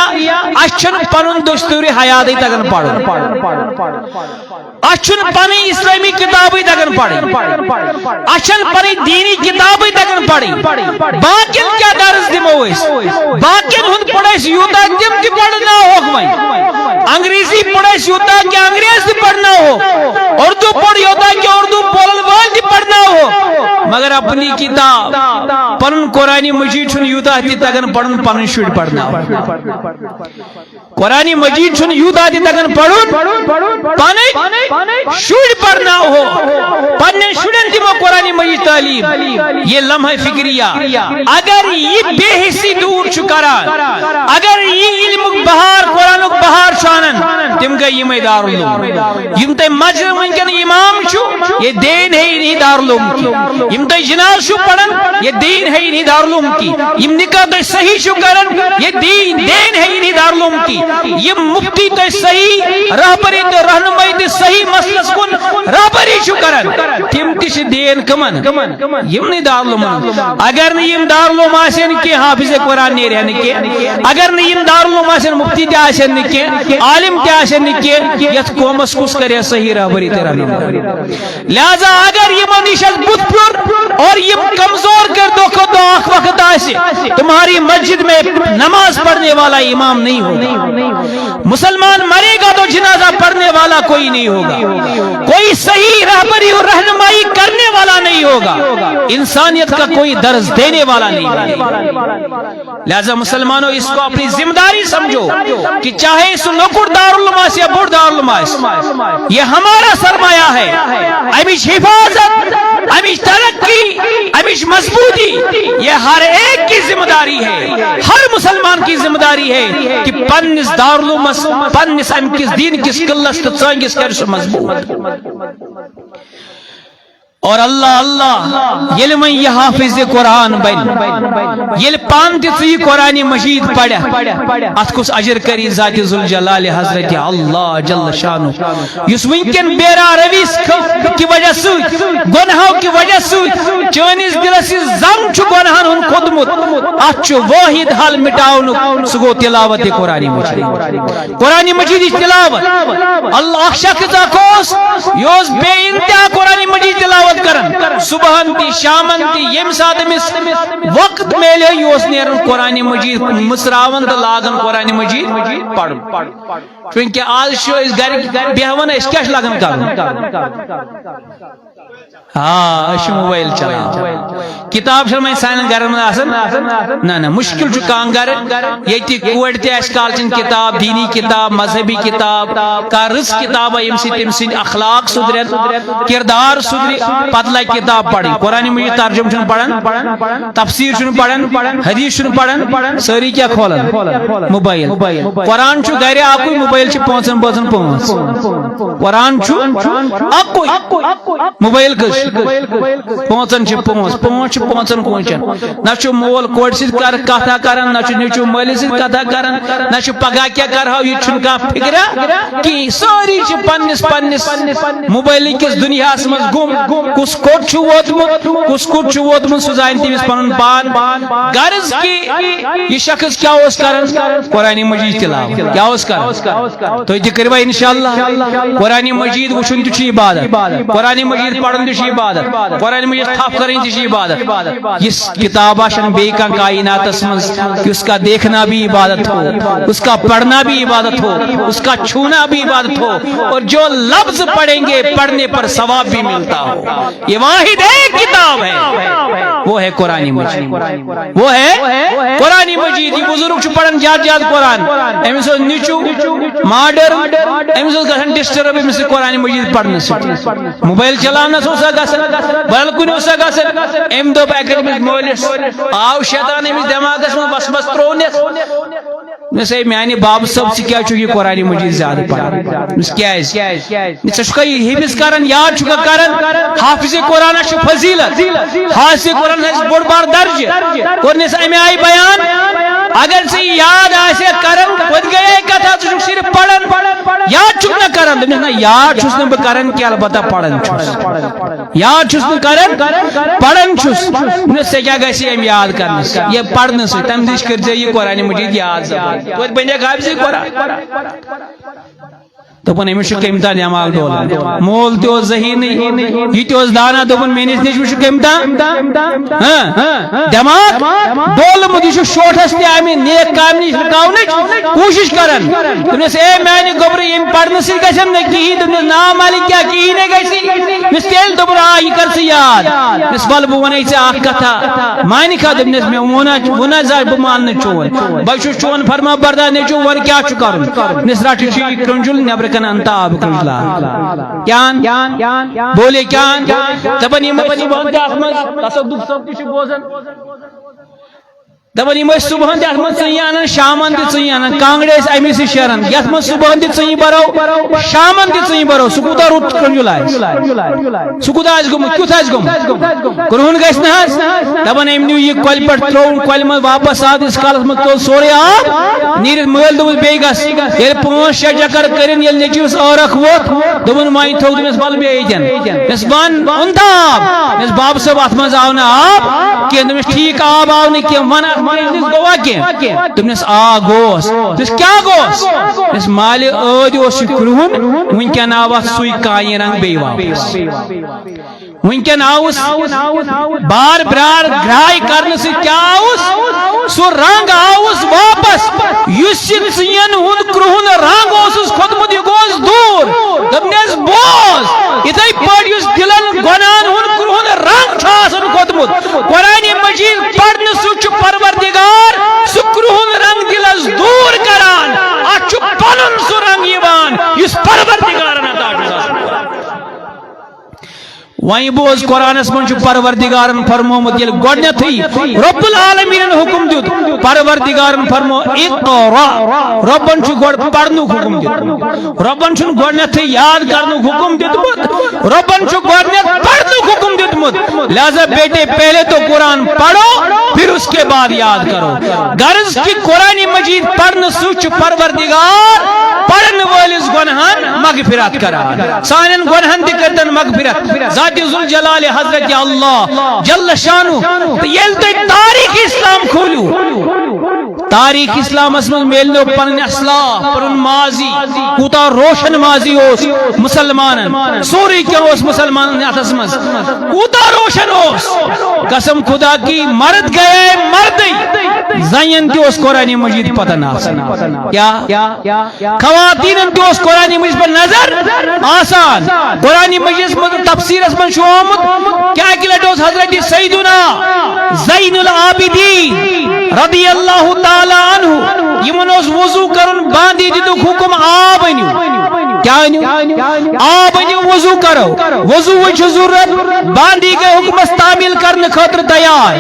اچھن پنن دستور حیات تگن پڑھ اچھن پنی اسلامی کتابی تگن پڑھ اچھن پنی دینی کتابی تگن پڑھ باقین کیا درس دمو اس باقین ہند پڑھائیس یوتا دم کی پڑھنا ہو انگریزی پڑھائیس یوتا کہ انگریز دی پڑھنا ہو اردو پڑھ یوتا کہ اردو بولن وال دی پڑھنا ہو مگر اپنی کتاب پنن قرآن مجید چھن یوتا دی تگن پڑھن پنن شوڑ پڑھنا ہو قرآن مجید چھن یوتا دی تگن پڑھن پنن شوڑ پڑھنا ہو پنن شوڑن دی مو قرآن مجید تعلیم یہ لمحہ فکریہ اگر یہ بے حصی دور کران اگر یہ علم بہار قرآن بہار شانن تم گئی یہ دارالعلوم یم تے مجرم ونکن امام چھو یہ دین ہے نہیں دارالعلوم کی یم تے جناز چھو پڑھن یہ دین ہے نہیں دارالعلوم کی یم نکاح تے صحیح چھو کرن یہ دین ہے نہیں دارالعلوم کی یم مفتی تے صحیح رہبری تے رہنمائی تے صحیح مسلس کن رہبری چھو کرن تم تش دین کمن یم نہیں دارالعلوم اگر نہیں یم دارالعلوم آسن کی حافظ قرآن نہیں رہنے کے اگر نہیں یم دارالعلوم آسن مفتی تے آسن نہیں کے عالم تے آسن نہیں کے یت قومس کس کرے صحیح رہبری تے رہنمائی لہذا اگر یہ منیشت بت پر اور یہ کمزور کر دو کو تو آخ وقت آسے تمہاری مسجد میں نماز پڑھنے والا امام نہیں ہوگا مسلمان مرے گا تو جنازہ پڑھنے والا کوئی نہیں ہوگا کوئی صحیح رہبری اور رہنمائی کرنے والا نہیں ہوگا انسانیت کا کوئی درس دینے والا نہیں ہوگا لہذا مسلمانوں اس کو اپنی ذمہ داری سمجھو کہ چاہے اس لوکڑ دارالعلوم یا بڑ دارالعلوم یہ ہمارا سرمایہ ہے امیش حفاظت امیش ترقی امیش مضبوطی یہ ہر ایک کی ذمہ داری ہے ہر مسلمان کی ذمہ داری ہے کہ پنس دارالعلوم پنس ام کس دین کس قلت تو ژنگس کر مضبوط اور اللہ یل میں یہ حافظ قرآن بن یل پان تی قرآن مجید پڑھا ات کس اجر کری ذات ذوالجلال حضرت اللہ جل شانہ یس ونکن بیرا رویس کی وجہ سے گناہوں کی وجہ سے چونس دلس زنگ چھ گناہن ہن کھدمت ات چھ واحد حل مٹاون سگو تلاوت قرآن مجید قرآن مجید تلاوت اللہ شخص اکوس یوز بے انتہا قرآن مجید تلاوت کرن صبحن تی شامن تی یم ساتھ مس وقت میلے یوس نیرن قرآن مجید مسراون تو لاگن قرآن مجید پڑھ چونکہ آج شو اس گھر بیہون اس کیا لاگن کرن ہاں اش موبائل چلا کتاب شرمائیں سائن گھر میں آسن نا مشکل چھ کانگر یتی کوڑ تے اس کالچن کتاب دینی کتاب مذہبی کتاب کارس کتاب یم سی تم سن اخلاق سدرت کردار سدری پتلا کتاب پڑھی قرآن مجید ترجمہ چھن پڑھن تفسیر چھن پڑھن حدیث چھن پڑھن ساری کیا کھولن موبائل قرآن چھ گھر اکوئی موبائل چھ پونسن بوزن پونس قرآن چھ اکوئی موبائل کس پونسن چھ پونس پونس پونسن کونچن نہ چھ مول کوڑ س کر کتھا کرن نہ چھ نیچو مول س کتھا کرن نہ چھ پگا کیا کرہو یہ چھن کا فکر کہ ساری چھ پنس موبائل کس دنیا مز گم کس کوٹ چھ ووتمت سہ زان تمس پن پان غرض کی یہ شخص کیا اس کرن قرآن مجید تلاوت کیا اس کرن تو یہ کروا انشاءاللہ قرآن مجید وچھن تہ چھ عبادت قرآن مجید پڑھن تہ چھ عبادت قرآن مجید تھپ کریں تہ چھ عبادت اس کتاب آشن بے کا کائنات مز کہ اس کا دیکھنا بھی عبادت ہو اس کا پڑھنا بھی عبادت ہو اس کا چھونا بھی عبادت ہو اور جو لفظ پڑھیں گے پڑھنے پر ثواب بھی ملتا ہو یہ واحد ایک کتاب ہے وہ ہے قرآن مجید وہ ہے قرآن مجید یہ بزرگ چھ پڑھن جات قرآن امس نیچو ماڈرن امس گھن ڈسٹرب امس قرآن مجید پڑھنے سے موبائل چلانا سوسا گسن بالکل اوسا گسن ام دو اکیڈمک مولس آو شیطان امس دماغس میں بس بس ترونس نسے میانی باب صاحب سے کیا چکی قرآن مجید زیادہ پڑھا اس کیا ہے نسے حفظ کرن یاد چکا کرن حافظ قرآن چھ فضیلت حافظ قرآن ہے بڑ بار درج اور نس امی آئی بیان اگر سے یاد آسے کرن خود گئے کتھا چھ صرف پڑھن یاد چک نہ کرن نہ یاد چھس نہ کرن کہ البتہ پڑھن چھس یاد چھس نہ کرن پڑھن چھس نسے کیا گسی ام یاد کرنس یہ پڑھنے سے تم دیش کر جائے یہ قرآن مجید یاد تو بندے حافظ قرآن دپن امس کمتا دماغ ڈول مول تہ ذہین یہ تہ دانا دپن میس نش کمتا دماغ ڈولمت یہ شوٹس تہ امہ نیک کام نش رکاونچ کوشش کران دپس اے میانہ گوبر یم پڑھنے سی گھن نا کہین دپس نا مالک کیا کہین گژھی مس تیل دوبرا یہ کر سے یاد مس بل بہ ون ژے اکھ کتھا مانہ کھا دپنس مے ونا زا بہ مان چون بہ چھس چون فرما بردار نیچو ون کیا چھ کرن نس رٹ چھ کرنجل نبر کن انت آب کرنجلا کیان بولے کیان دپن یم صبح دس من تصدق صاحب تہ چھ بوزن دپن یم صبح دس من ژی انان شامن تہ ژی انان کانگڑ اس امی سی شیرن یت من صبح تہ ژی برو شامن تہ ژی برو سہ کوتہ رُت کرنجل آس سہ کوتہ آس گومت کیُتھ آس گومت کرہُن گژھِ نہ حظ دپن أمۍ نیوٗ یہِ کۄلہِ پٮ۪ٹھ ترٛووُن کۄلہِ منٛز واپس آو ییٖتِس کالس منٛز تُل سورُے آب نیٖرِتھ مٲلۍ دوٚپُس بیٚیہِ گژھ ییٚلہِ 5-6 چکر کٔرِنۍ ییٚلہِ نیٚچوِس ٲرکھ ووت دوٚپُن وۄنۍ تھوٚو تٔمِس بل بیٚیہِ ییٚتٮ۪ن مےٚ وَن اوٚن تہٕ آب مےٚ بابہٕ صٲب اَتھ منٛز آو نہٕ آب کینٛہہ دوٚپمس ٹھیٖک آب آو نہٕ کینٛہہ وَن اَتھ منٛز گوٚوا کینٛہہ دوٚپنس آ گوس دوٚپمس کیٛاہ گوس دوٚپمس مالہِ ٲدۍ اوس یہِ کرٛہُن وٕنکٮ۪ن آو اَتھ سُے کانہِ رنٛگ بیٚیہِ واپس وٕنکٮ۪ن آوُس بار برار گراے کرنہٕ سۭتۍ کیٛاہ آوُس سُہ رنٛگ آوُس واپس یُس یہِ ژٕیَن ہُنٛد کرٛہُن رنٛگ اوسُس کھوٚتمُت یہِ گوس دوٗر دوٚپنس بوز یِتھَے پٲٹھۍ یُس دِلن گۄناہن ہُنٛد کرٛہُن رنٛگ چھُ آسان کھوٚتمُت قرآنِ مجیٖد پرنہٕ سۭتۍ چھُ پروردگار سُہ کرٛہُن رنٛگ دِلس دوٗر کران اتھ چھُ پنُن سُہ رنٛگ یِوان یُس پروردگارن عطا چھُ آسان وہیں بوز قرآنس من پروردگارن فرمومت یل گۄڈنیتھٕے رب العالمین حکم دیت پروردگارن فرمو اقرا ربن چھُ گۄڈٕ پرنُک حکم دیتمُت ربن چھُنہٕ گۄڈنیتھٕے یاد کرنُک حکم دیتمُت ربن چھُ گۄڈنیتھ پرنُک حکم دیتمُت لہذا بیٹے پہلے تو قرآن پڑھو پھر اس کے بعد یاد کرو غرض کہ قرآن مجید پڑھنہٕ سۭتۍ چھُ پروردگار پڑھن وٲلِس گۄنہن مغفرت کران سانٮ۪ن گۄنہن تہِ کٔرتن مغفرت ذات ذوالجلال حضرت اللہ جل شانہ یل تُہۍ تاریخ اسلام کھولیو تاریخ اسلامس من میلنو پنن اسلاف پنن ماضی کوتاہ روشن ماضی اوس مسلمانن سورُے کینٛہہ اوس مسلمانن اتھس منٛز کوتاہ روشن اوس قسم خدا کی مرد گئے مردے زنین تہِ اوس قرآن مجید پتن آسان کیا خواتینن تہِ اوس قرآن مجید پر نظر آسان قرآن مجید تفسیرس من چھُ آمُت کیا کہ لٹہِ اوس حضرت سیدنا زین العابدین رضی اللہ تعالی عنہ یمن اوس وضو کرن باندھی دِتُکھ حکم آب أنِو کیا أنِو آب أنِو وضو کرو وضو چھُ ضرورت باندھی کے حکمس تعمیل کرنے خاطر تیار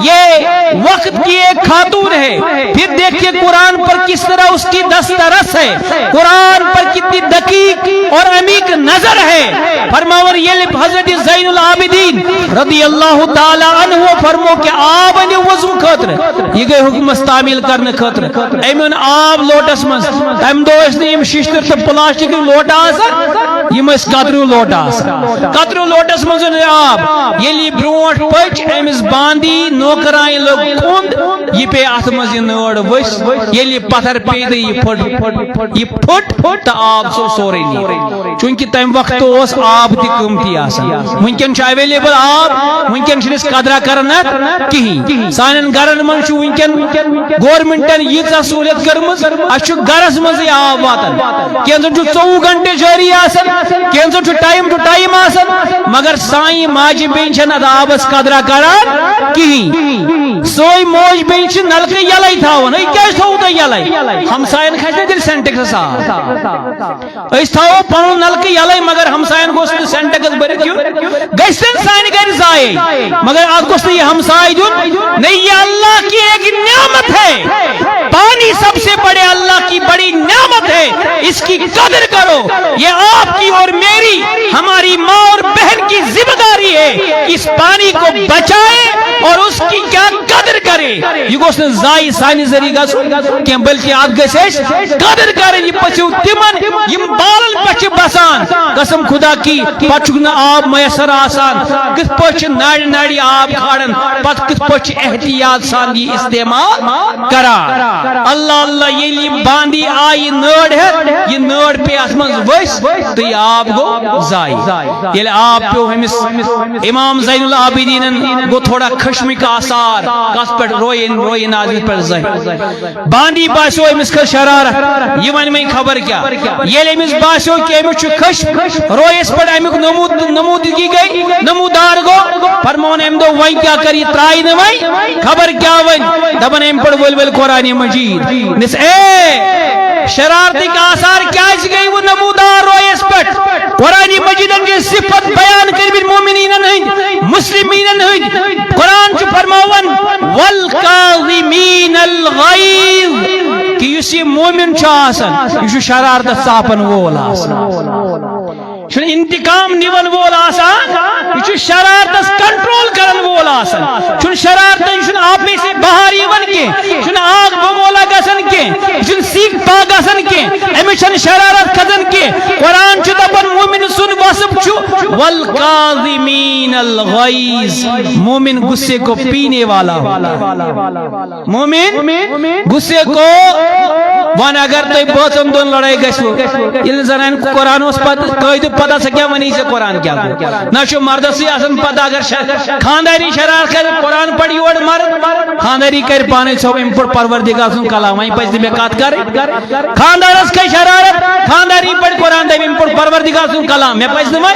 یہ وقت کی ایک خاتون ہے پھر دیکھیے قرآن پر کس طرح اس کی دسترس ہے قرآن پر کتنی دقیق اور عمیق نظر ہے فرماور یہ حضرت زین العابدین رضی اللہ تعالی عنہ فرمو کہ آب أنِو وضو خاطر یہ گئی حکمس تعمیل کرنے خاطر ایمن آب لوٹس مز تم دو اس نے ششتر تو پلاسٹک لوٹ آسان یم اس قطرو لوٹ آسان قطرو لوٹس مز آب یلی برونٹ پچ امس باندھی نوکرائیں لوگ کھوند یہ پہ ات مز نڑ وس یلی پتھر پید یہ پھٹ تو آب سو سورے نیرِ چونکہ تم وقت اس آب تہ قیمتی آسان ونکن اویلیبل آب ونکن چھ قدرہ کران کہین سانن گرن من ونکن گورمنٹن ییژا سہولیت کرمز اس گرس مز آب واتان کینزن 24 گھنٹے جاری آسان کینزن ٹائم ٹو ٹائم آسان مگر سائیں ماجہ بین چھن ات آبس قدرہ کران کہین سوئی موج بین چھ نلکہ یلے تھاون ای کیا تھو تہ یلے ہمسائن کھسن تیل سینٹیکس آب اس تھاو پنن نلکہ یلے مگر ہمسائن گوس سینٹیکس بھرت کیوں گژھن سانہ گھر ضائع مگر ات گوس یہ ہمسائے دین نہیں یہ اللہ کی ایک نعمت ہے پانی سب سے بڑے اللہ کی بڑی نعمت ہے اس کی قدر کرو یہ آپ کی اور میری ہماری ماں اور بہن کی ذمہ داری ہے اس پانی کو بچائے اور اس کی کیا قدر کرے یہ گوس ضائع سانہ ذریعہ کی بلکہ ات گھس قدر کریں یہ پچو تمن یم بالن پہ بسان قسم خدا کی پتہ آب میسر آسان کت پہ ناڑی آب کھاڑن پتہ کت پہ احتیاط سان یہ استعمال کران اللہ اللہ یہ باندھی آئی نڑ ہے یہ نڑ پہ ات من وس تو یہ آب گو ضائع یل آب پیو ہمس امام زین العابدین گو تھوڑا خشمک آثار کس پہ روئی نازل پہ زہر باندی باسو امس کھس شرارت یہ ون میں خبر کیا یہ امس باسو کہ امس خش رویس پہ امیک نمودگی گئی نمودار گو فرمون ام دو وی کیا کری ترائی نہ وی خبر کیا ون دبن ام پڑ ول ول قرآن مجید نس اے شرارتی کا آثار کیا گئی وہ نمودار رویس پہ قرآن مجید کے صفت بیان کر مومنین مسلمین قرآن چھ فرماون والکاظمین الغیظ کہ یہ مومن آسان یہ شرارت صاپن وول آسان انتقام نیون وول آسان یہ شرارت کنٹرول کرن وول آسان شرارت یہ آپے سے باہر یون کی آگ بمولا گسن کی یہ سیکھ پا گسن کی امس شرارت کھسن کی قرآن چھ دپن مومن سن وصف چھ والکاظمین الغیظ مومن غصے کو پینے والا مومن غصے کو ون اگر تھی بچن دون لڑائی گھو یل زنان قرآن قید پتہ سا کیا ونی سے قرآن کیا نہ مردس پتہ اگر خانداری شرار کر قرآن پڑھ یور مرد خانداری کر پانے سو ام پڑھ پروردگار سن کلام وہیں پس میں کات کر خاندارس کی شرارت خانداری پڑھ قرآن دے ام پڑھ پروردگار سن کلام میں پس میں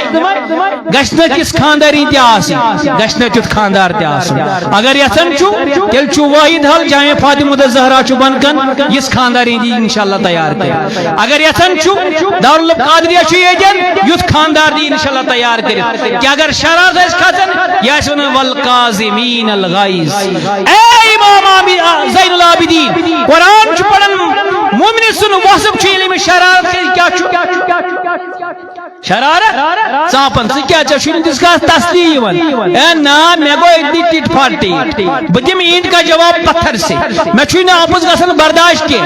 گشت کس خانداری تی آسی گشت تیت خاندار تی آسی اگر یسن چو تیل چو واحد حل جامع فاطمہ زہرا چو بنکن اس خانداری دی انشاءاللہ تیار کر اگر یسن چو دارالقادریہ چو ایجن یوت خاندار دی انشاءاللہ تیار کر کہ اگر شرارت اس کھتن یا سن والکاظمین الغیظ اے امام زین العابدین قرآن چو پڑھن مومن سن وصف چو علم شرارت کیا چو شرارت صاپن سے کیا چاہیے جس کا تسلیم اے نا میں گو اتنی ٹیٹ پھاٹی بجم اینٹ کا جواب پتھر سے میں چھونا آپس گسن برداشت کے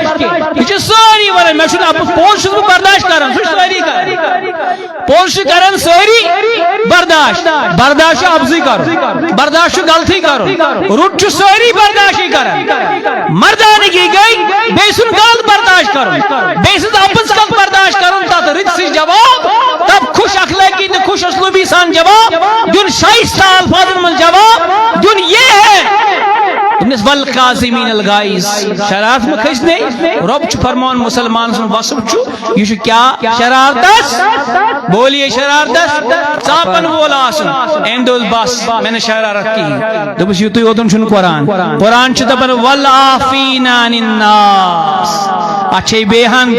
یہ ساری ورن میں چھونا آپس پوش برداشت کرن ساری کرن پوش کرن ساری برداشت ابزی کرو برداشت غلطی کرو روٹ ساری برداشت کرن مردانگی گئی بیسن غلط برداشت کرو بیسن آپس غلط برداشت کرن تا رچ سی جواب تب خوش اخلاقی نے خوش اسلوبی سان جواب دن شائستہ الفاظ من جواب دن یہ ہے والکاظمین الغیظ شرارت میں کھس نہیں رب چھ فرمان مسلمان سن وصف چھ یہ کیا شرارتس بولیے شرارتس چاپن وولا سن ایندول بس میں نے شرارت کی دبس یہ تو ودن چھن قرآن چھ دپن والعافین عن الناس اچھے بیہن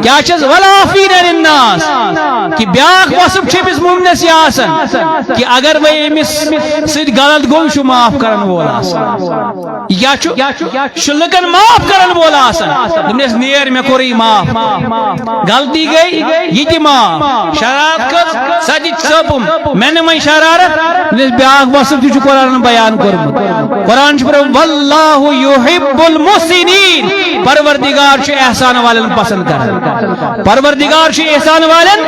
کیا چیز والعافین عن الناس کہ بیاک وصف چھ بس مومنس یہ آسن کہ اگر وہ امس سید غلط گو شو معاف کرن وولا سن یا شلکن معاف کرن بولا آسان دمنیس نیر میں کوری معاف غلطی گئی یہ تی معاف شرارت کس سجی سپم میں نے میں شرارت دمنیس بیاغ وصف جو قرآن بیان کرم قرآن شپر واللہ یحب المحسنین پروردگار چھ احسان والن پسند کرن پروردگار چھ احسان والن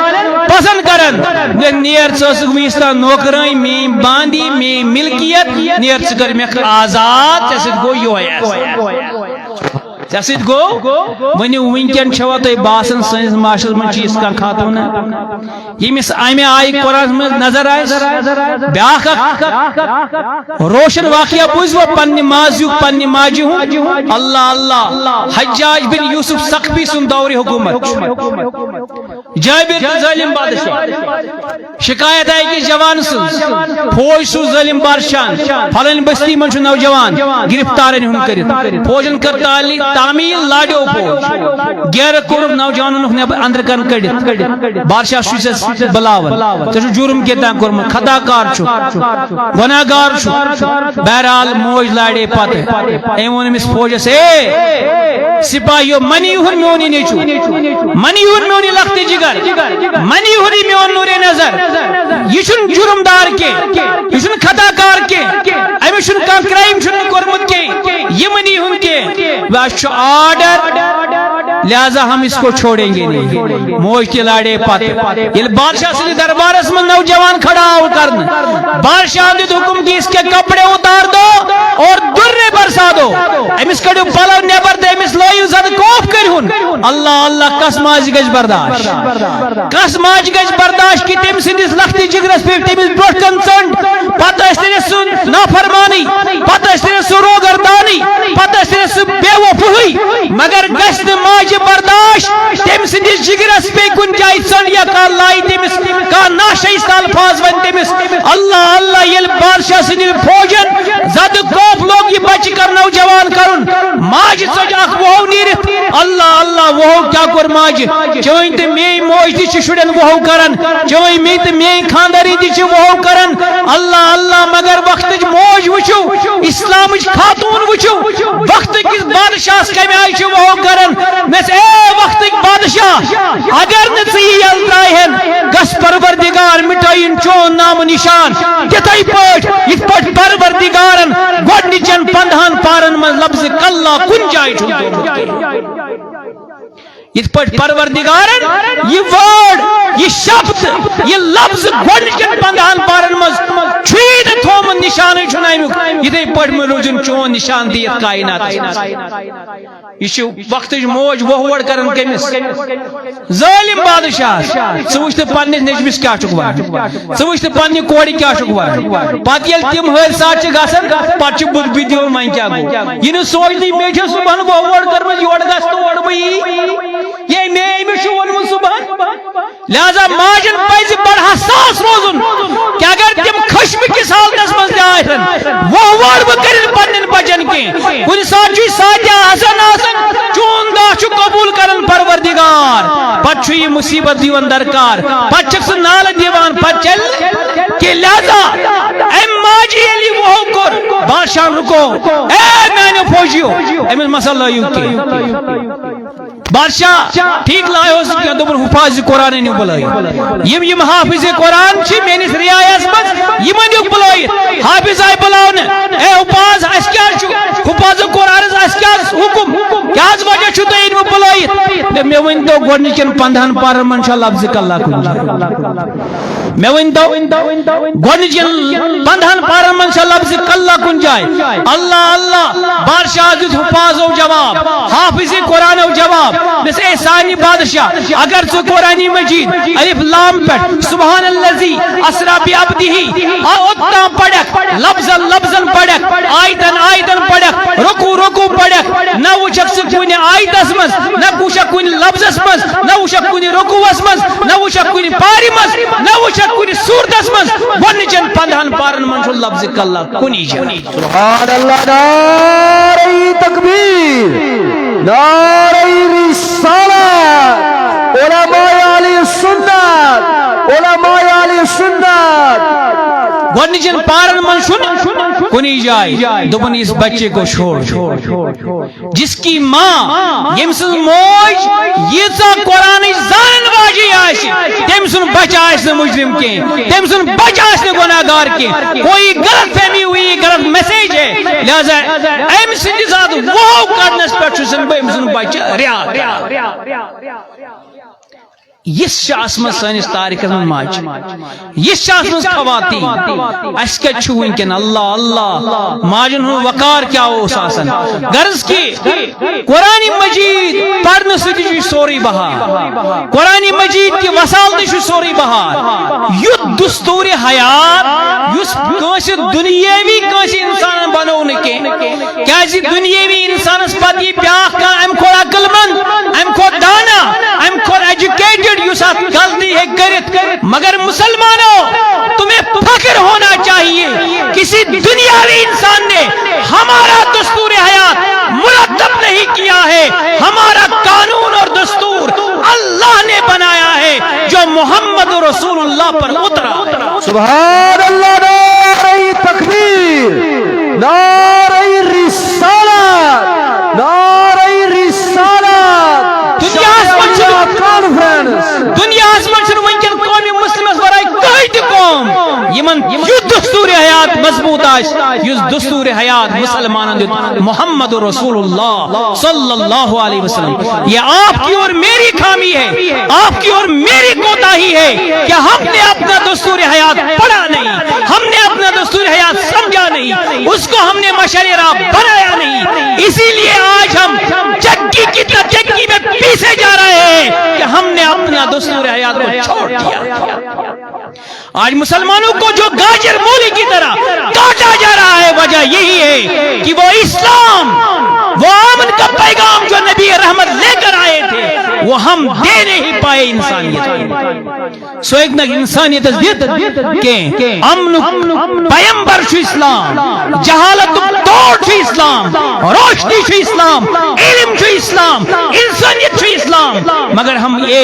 پسند کرن نیر چسک ویستا نوکرائی میں باندی میں ملکیت نیر چکر میں آزاد جیسد گو یو جیسد گو ونی ونکن چھوا تو باسن سنس معاشر من چیز کا خاتون یہ مس آئے آئی قرآن میں نظر آئے بیاخ روشن واقعہ بوز وہ پنی مازیو پنی ماجی ہوں اللہ اللہ حجاج بن یوسف سقفی سن دوری حکومت جابر ظالم بادشاہ شکایت آئی کہ جوان سن فوج سو ظالم بادشاہ پھلن بستی من چھ نوجوان گرفتار ہن کرت فوجن کر تعمیل لاڈو فوج غیر کور نوجوانن نے اندر کن کڑت بادشاہ شوس بلاون تو جرم کیتا کرم خطا کار چھ گناہگار چھ بہرحال موج لاڑے پت ایون مس فوج سے سپاہیو منی ہن میونی نیچو منی ہن میونی لخت جگر منی ہن میون نور نظر یہ چھن جرم دار کے یہ چھن خطا کار کے امی چھن کا کرائم چھن کرمت کے یہ منی ہن کے واش آرڈر لہذا ہم اس کو چھوڑیں گے نہیں موج کے لاڑے پت یہ بادشاہ سے دربارس میں نوجوان کھڑا ہو کرن بادشاہ نے حکم کی اس کے کپڑے اتار دو اور درے برسا دو امس کڑو پلو نیبر دے امس لویو زد کوف کرہن اللہ اللہ کس ماج گج برداشت کس ماج گج برداشت کی تم سندس لختی جگرس پہ تمس بروٹ کنسنٹ پتہ اس نے سن نافرمان مسلمانی پتہ سہ روگردانی پتہ سہ بے وفائی مگر گژھِ نہٕ ماجہِ برداشت تم سندس جگرس پہ کن جائے ژنڈ یا کانٛہہ لائی تمس کانٛہہ ناشائستہ الفاظ ون تمس اللہ اللہ یل بادشاہ سند فوجن زد خوف لوگ یہ بچہ کر نوجوان کرن ماجہ ژج اخ وہو نیرت اللہ اللہ وہو کیا کور ماجہ چٲنۍ تہ میٲنۍ موج تہ شُرین وہو کران چٲنۍ می تہ میٲنۍ خانداری تہ وہو کران اللہ اللہ مگر وقتچ موج وچھو اسلامچ خاتون وچھو وقت کس بادشاہ کمہ آئی وہو کران مس اے وقت بادشاہ اگر نہ ژٕ یل ترائہن گس پروردگار مٹائن چون نام نشان تتھے پٲٹھۍ پروردگارن گۄڈنِچن 15 پارن من لفظ کلہ کن جائے یت پٹ پروردگارن یہ ورڈ یہ شبد یہ لفظ گۄڈنِچن 15 پارن مز چھُیی نہٕ تھومُت نشانے چھُنہٕ امیُک یِتھے پٲٹھۍ مہ روزُن چون نشان دِتھ کائنات یہ چھُ وقتٕچ موج وہوڑ کران کٔمِس ظٲلِم بادشاہ ژٕ وٕچھ تہٕ پننِس نیٚچوِس کیٛاہ چھُکھ وَنان ژٕ وٕچھ تہٕ پننہِ کورِ کیٛاہ چھُکھ وَنان پتہٕ ییٚلہِ تِم حٲدثات چھِ گژھان پتہٕ چھُ بُتھ بِدیوٚن وۄنۍ کیٛاہ گوٚو یہِ نہٕ سونٛچنٕے مےٚ چھِ صُبحن وہوڑ کٔرمٕژ یورٕ گژھ تور بہٕ یی یہ میں أمِس چھُ ووٚنمُت صُبحن لہذا ماجن پزِ بڑٕ حساس روزُن کہ اگر تِم خشمہٕ کِس حالتس منٛز تہِ آسن وہوڑ بہٕ کٔرِتھ پننٮ۪ن بچن کینٛہہ کُنہِ ساتہٕ چھُ ساتہِ حسن آسان چون دعا چھُ قبوٗل کران پروردگار پتہٕ چھُ یہِ مصیبت دِوان درکار پتہٕ چھُکھ سُہ نالہٕ دِوان پتہٕ چل کہ لہذا امہِ ماجہِ ییٚلہِ یہِ وہو کوٚر بادشاہن رُکو اے میانیو فوجیو أمِس مسا لٲیِو کینٛہہ بادشاہ ٹھیک لایوس کینٛہہ دوٚپُن حفاظ قرآن أنِو بُلٲیِتھ یِم حافظ قرآن چھِ میٲنِس رِیایس منٛز یِم أنِو بُلٲیِتھ حافظ آیہِ بُلاونہٕ اے حفاظ اَسہِ کیٛاہ چھُ حفاظ قرآنس اَسہِ کیٛاہ حُکُم کیٛاہ حظ وجہ چھُ تُہۍ أنۍمٕتۍ بُلٲیِتھ مےٚ ؤنۍتو گۄڈنِچن 15 پارن منٛز چھا لفظ کلہ کُنہِ جایہِ مےٚ ؤنۍتو گۄڈنِچن 15 پارن منٛز چھا لفظ کلہ کُنہِ جایہِ اللہ اللہ بادشاہ دیُت حفاظو جواب حافظ قرآنو جواب بس اے سانی بادشاہ اگر ژٕ قرآن مجید الف لام پہ سبحان الذی اسرا بعبدہ اوتام پڑھک لفظن لفظن پڑھک آیتن آیتن پڑھک رکوع رکوع پڑھک نہ وچھک ژٕ کُنہِ آیتس منٛز نہ وچھک کُنہِ لفظس منٛز نہ وچھک کُنہِ رکوعس منٛز نہ وچھک کُنہِ پارِ منٛز نہ وچھک کُنہِ صورتس منٛز گۄڈنِچن 15 پارن منٛز چھُ لفظ کلہ کُنی جایہِ سبحان اللہ نعرہ تکبیر نعرہ رسالت علماء علی سنت علماء علی سنت گۄڈنِچن پارن منٛز چھُنہٕ کُنی جایہِ دوٚپُن اس بچے کو چھوڑ جس کی ماں ییٚمہِ سٕنٛز موج ییٖژاہ قرآنٕچ زانن واجی آسہِ تٔمۍ سُنٛد بچہ آسہِ نہٕ مُجرم کینٛہہ تٔمۍ سُنٛد بچہ آسہِ نہٕ گۄناہگار کینٛہہ کوئی غلط فہمی ہوئی غلط میسیج ہے لہذا امہِ سٕنٛدِ ذات وہو کرنس پٮ۪ٹھ چھُسن بہٕ أمۍ سُنٛد بچہ ریا یس آسمت سانس تاریخس من ماج یس آسمت خواتین اس کت چھُ ونکن اللہ اللہ ماجن ہُنٛد وقار کیا اوس آسان غرض کہ قرآن مجید پرنہٕ سۭتۍ چھُ سورُے بہار قرآن مجید کہ وسالتہٕ چھُ سورُے بہار یُتھ دستور حیات یُس کٲنٛسہِ دُنیٲوی کٲنٛسہِ انسانن بنوو نہٕ کینٛہہ کیازِ دُنیٲوی انسانس پتہٕ یی بیاکھ کانٛہہ امہِ کھۄتہٕ عقل مند امہِ کھۄتہٕ دانا امہِ کھۄتہٕ ایجوکیٹڈ یُس اتھ غلطی ہے کرت مگر مسلمانوں تمہیں فخر ہونا چاہیے کسی دنیاوی انسان نے ہمارا دستور حیات مرتب نہیں کیا ہے ہمارا قانون اور دستور اللہ نے بنایا ہے جو محمد رسول اللہ پر اترا سبحان اللہ نعرہ تکبیر نعرہ رسالت نعرہ رسالت دنیا من ونکن قومی مسلمس ورائے کہیں تہ قوم یمن یُتھ دستور حیات مضبوط یُس دستور حیات مسلمانن دیت محمد رسول اللہ صلی اللہ علیہ وسلم یہ آپ کی اور میری خامی ہے آپ کی اور میری کوتاہی ہے کہ ہم نے اپنا دستور حیات پڑھا نہیں ہم نے اپنا دستور حیات سمجھا نہیں اس کو ہم نے مشعل راہ بنایا نہیں اسی لیے آج ہم چکی کی چکی میں پیسے جا رہے ہیں کہ ہم نے اپنا دستور حیات کو چھوڑ دیا آج مسلمانوں کو جو گاجر مولی کی طرح کاٹا جا رہا ہے، وجہ یہی ہے کہ وہ اسلام، وہ امن کا پیغام جو نبی رحمت لے کر آئے تھے وہ ہم دے نہیں پائے انسانیت. سو ایک نہ انسانیت کہ امن پیمبر چھو اسلام، جہالت توڑ چھو اسلام، روشنی چھو اسلام، علم چھو اسلام، انسانیت چھو اسلام، مگر ہم یہ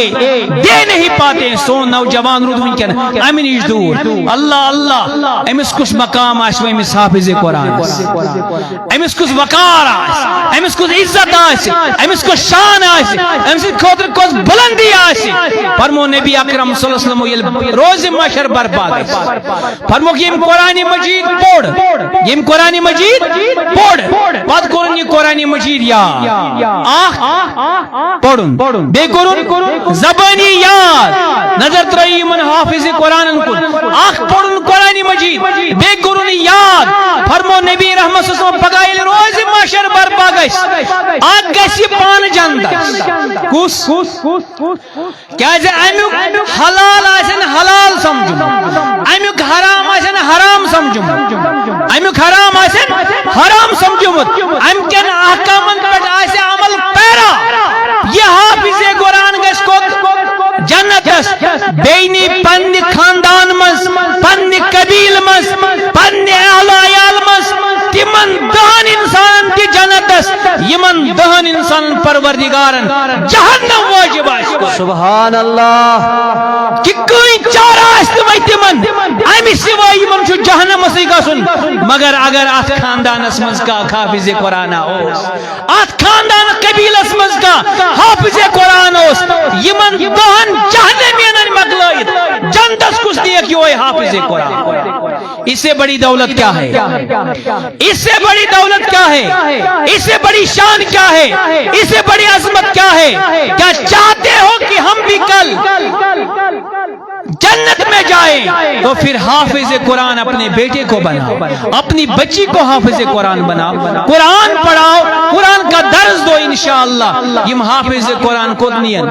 دے نہیں پاتے. سون نوجوان رود ونکن امن نش دور. اللہ اللہ امس کس مقام آس امس حافظ قرآن، امس کس وقار آس، امس کس عزت آس، امس کس شان آس، امس خاطر کس بلندی آس. فرمو نبی اکرم صلی اللہ علیہ وسلم روز محشر برپاد فرمو کہ یم قرآن مجید پڑھ، یم قرآن مجید پڑھ، پتہ کرن یہ قرآن مجید یاد پڑھن بے کرن زبانی یاد. نظر ترائی من حافظ قرآن کن آخ پڑھن قرآن مجید بے کرن یاد. فرمو نبی رحمت صلی اللہ علیہ وسلم پگائل روز محشر برپا گیس آگ گیسی پان جاندس کس کیا امیک حلال آسن حلال سمجھم، امیک حرام آسن حرام سمجھم، امیک حرام آسن حرام سمجھم، ام کن احکامن پٹ آسے عمل پیرا. یہ حافظ قرآن گیس کو جنت بینی پن خاندان مز، پن قبیل مز، پن اہل عیال مز تمن دہن انسان تی جنت یمن دہن انسان پروردگارن جہنم واجب آس. سبحان اللہ. کہ کوئی چارہ اس تمن امی سوائے یمن چھو جہنم سے گسن. مگر اگر ات خاندان اسمز کا حافظ قرآن اوس، ات خاندان قبیل اسمز کا حافظ قرآن اوس، یمن دہن جہنمین مغلائد جنتس کس دیکھ یہ حافظ قرآن. اس سے بڑی دولت کیا ہے؟ اس سے بڑی دولت کیا ہے؟ اس سے بڑی شان کیا ہے؟ اس سے بڑی عظمت کیا ہے؟ کیا چاہتے ہو کہ ہم بھی کل جنت میں جائیں تو پھر حافظ قرآن اپنے بیٹے کو بناؤ، اپنی بچی کو حافظ قرآن بناؤ، قرآن پڑھاؤ، قرآن کا درس دو. انشاءاللہ یم حافظ قرآن کو نین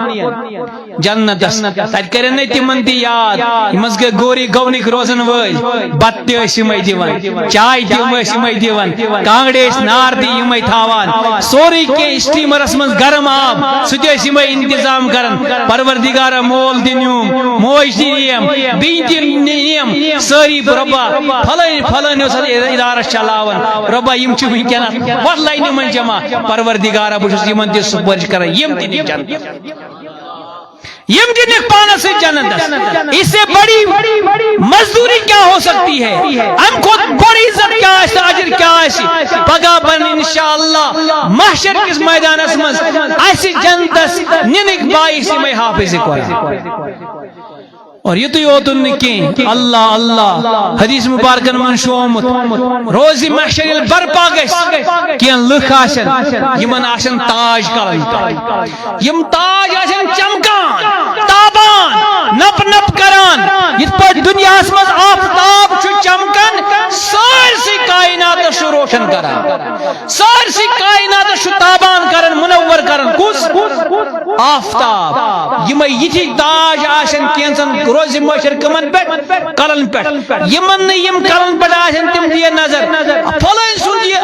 جنت تت کرن تمن دی یاد یمس گے گوری گونک روزن وٲلۍ بت تہِ ٲسۍ یمے دِوان، چاے تہِ ٲسۍ یمے دِوان، کانگڑے ٲسۍ نار تہِ یمے تھاوان، سورُے کینٛہہ سٹیمرس منٛز گرم آب سُہ تہِ ٲسۍ یمے انتظام کران. پروردگارا مول تہِ نیوٗم، موج تہِ نیم، بیٚنہِ تہِ نیم، سٲری رۄبا پھلٲنۍ اوس ادارس چلاوان. رۄبا یم چھِ ونکیٚنس وتھ لاینہِ منٛز جمع. پروردگارا بہٕ چھُس یمن تہِ سُپرش کران یم تہِ نِکھ جنت، یم تہِ نِکھ پانس سۭتۍ جنت. اس سے بڑی مزدوری کیا ہو سکتی ہے؟ ام کو بڑی عزت کیا ہے، اجر کیا ہے؟ پگہ بن انشاءاللہ محشر کس میدانس مز اس جنتس ننک باعث یمے حافظ قرآن. اور یہ تو یوتن کی اللہ اللہ حدیث مبارکن من شومت روز محشر برپا گس کین لکھ آسن یمن آسن تاج کران، یم تاج آسن چمکان تابان نپ نپ کران. یت پہ دنیا مز آفتاب چھ چمکان سارسی کائنات چھ روشن کران، سارسی کائنات چھ تابان کران، منور کران. کس آفتاب. یمے یتھی تاج آسن کینسن روز محشر کمن پہ کلن پہ یمن یم کلن پہ آسن تم دیے نظر پھلن سن یہ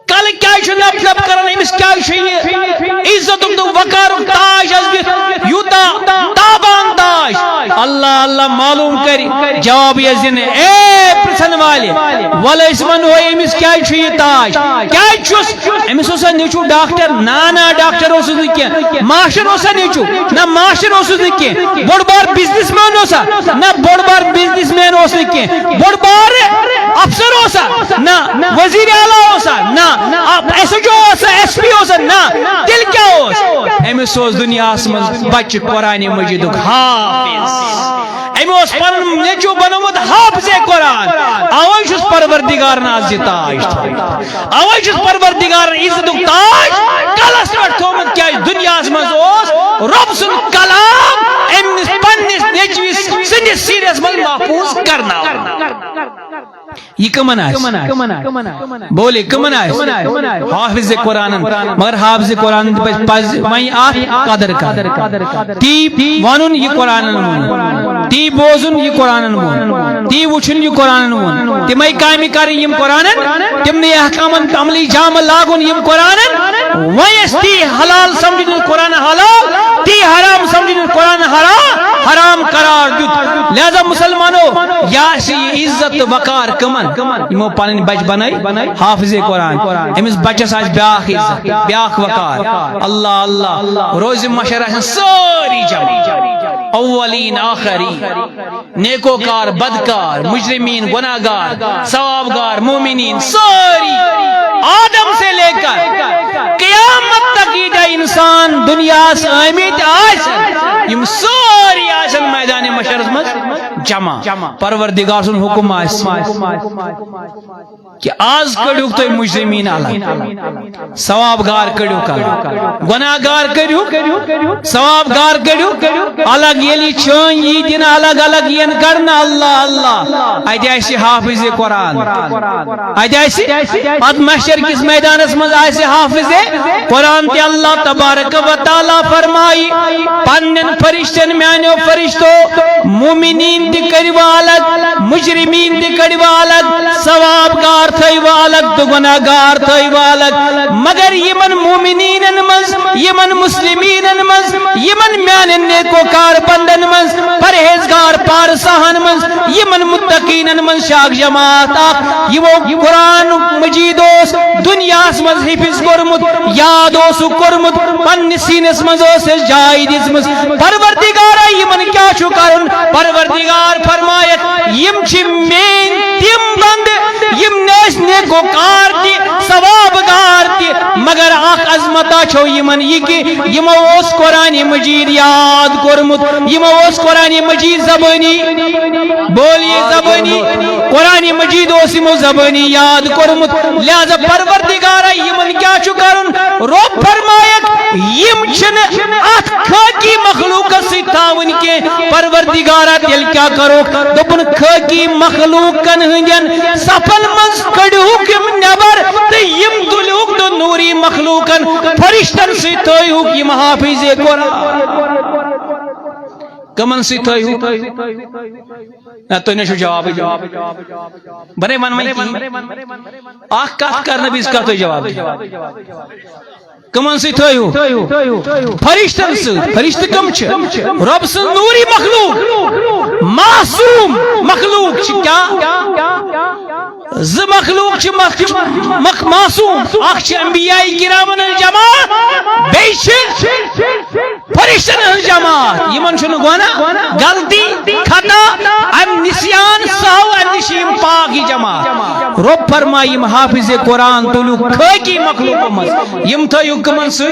کل کیا نپ نپ کران، امس کیا عزت تو وقار تاج یوتا تابان تاج. اللہ اللہ معلوم کری جواب یہ دن اے پرسن والے ول اس ونو امس کیا یہ تاج کیا امس اوسا نیچو ڈاکٹر نا ڈاکٹر اوس کی ماشٹر اوسا نیچو نہ ماشٹر اوس کی بڑ بار بزنس مین اوسا نہ بڑ بار بزنس مین اوس کی بڑ بار افسر اوسا نہ وزیر اعلی اوسا نہ ایس ایچ او اوسا ایس پی اوسا نہ دل کیا اوس امس اوس دنیا مز بچ قرآن مجید حافظ. امس پن نیچو بنومت حافظ قرآن. اوے چھس پروردگار ناز تاج، اوے چھس پروردگار عزت تاج کلس پہ تھومت کیا دنیا مز رب سن کلام امس پنس نیچوس سندس سیرس مز محفوظ کرنا. یہ کمن آئے بولے کمن آئے حافظ قرآن. مگر حافظ قرآن وہیں آت قدر تی ونن یہ قرآن تی بوزن یہ قرآن وون تی وچھن یہ قرآن وون تمے کامہ کرن یم قرآن تمنے احکامن عملی جام لاگن یم قرآن ویس تی حلال سمجھن قرآن حلال تی حرام سمجھن قرآن حرام قرار دیت لہذا مسلمانوں یا سی عزت وقار کمن یمو پنن بچ بنائی حافظ قرآن امس بچس آج بیاکھ عزت بیاکھ وقار اللہ اللہ روز مشر ساری جمع اولین آخری نیکوکار بدکار مجرمین گناہگار ثوابگار مومنین ساری آدم سے لے کر قیامت تک یہ جا انسان دنیا سے آمید آسن یم ساری آسن میدان مشرز مز جمع پروردگار سن حکم آس کہ آز کڑیوک تو مجرمین الگ ثوابگار کڑیوک الگ گناہگار کڑیوک ثوابگار کڑیوک الگ یلی چھن یہ دن الگ الگ ین کرنا اللہ اللہ ایت ایسی حافظ قرآن ایت ایسی پت محشر کس میدان اس مز ایسی حافظ قرآن تی اللہ تبارک و تعالی فرمائی پنن فرشتن میانو فرشتو مومنین دی کڑیوا الگ مجرمین دی کڑیوا الگ ثوابگار تھیوا الگ تو گناہگار تھیوا الگ مگر یمن مومنین منز یمن مسلمین منز یمن میانن نیکوکار بندن منز پرہیزگار پارساہن منز یمن متقین منز شاک جماعت یہ قرآن مجیدوس دنیا منز حفظ کرمت یادوس کرمت پن سینس منز اس جائے دس منز پروردگار یمن کیا چھو کرن پروردگار فرمایت یم چھ مین تم بند یم نیس نیکوکار تی ثوابگار تی مگر اخ عظمتا چھو یمن یہ کہ یمو اس قرآن مجید یاد کرمت یمو اس قرآن مجید زبانی بولیے زبانی قرآن مجید اس یمو زبانی یاد کرمت لہذا پروردگار یمن کیا چھو کرن رب فرمایت یم چھن ات خاکی مخلوق سے تاون کے پروردگار تیل کیا کرو دپن خاکی مخلوقن ہندین سفل مز کڑوک یم نبر تے یم دلوک دو نوری مخلوقن فرشتن سے تویوک یم حافظ قرآن کمن سے تویوک نہ تو نشو جواب بنے من میں کی آخ کات کرنا بھی اس کا تو جواب کمن سے تھیو فرشتن سے فرشت کم چھ رب سے نوری مخلوق معصوم مخلوق چھ کیا ز مخلوق چھ معصوم اخ چھ انبیاء کرامن الجماعت بیش فرشتن الجماعت یمن چھن گونا غلطی خطا ام نسیان سہو ام نشیم پاک جماعت رب فرمائی حافظ قرآن تلو خاکی مخلوق مز یم تھیو کمن سے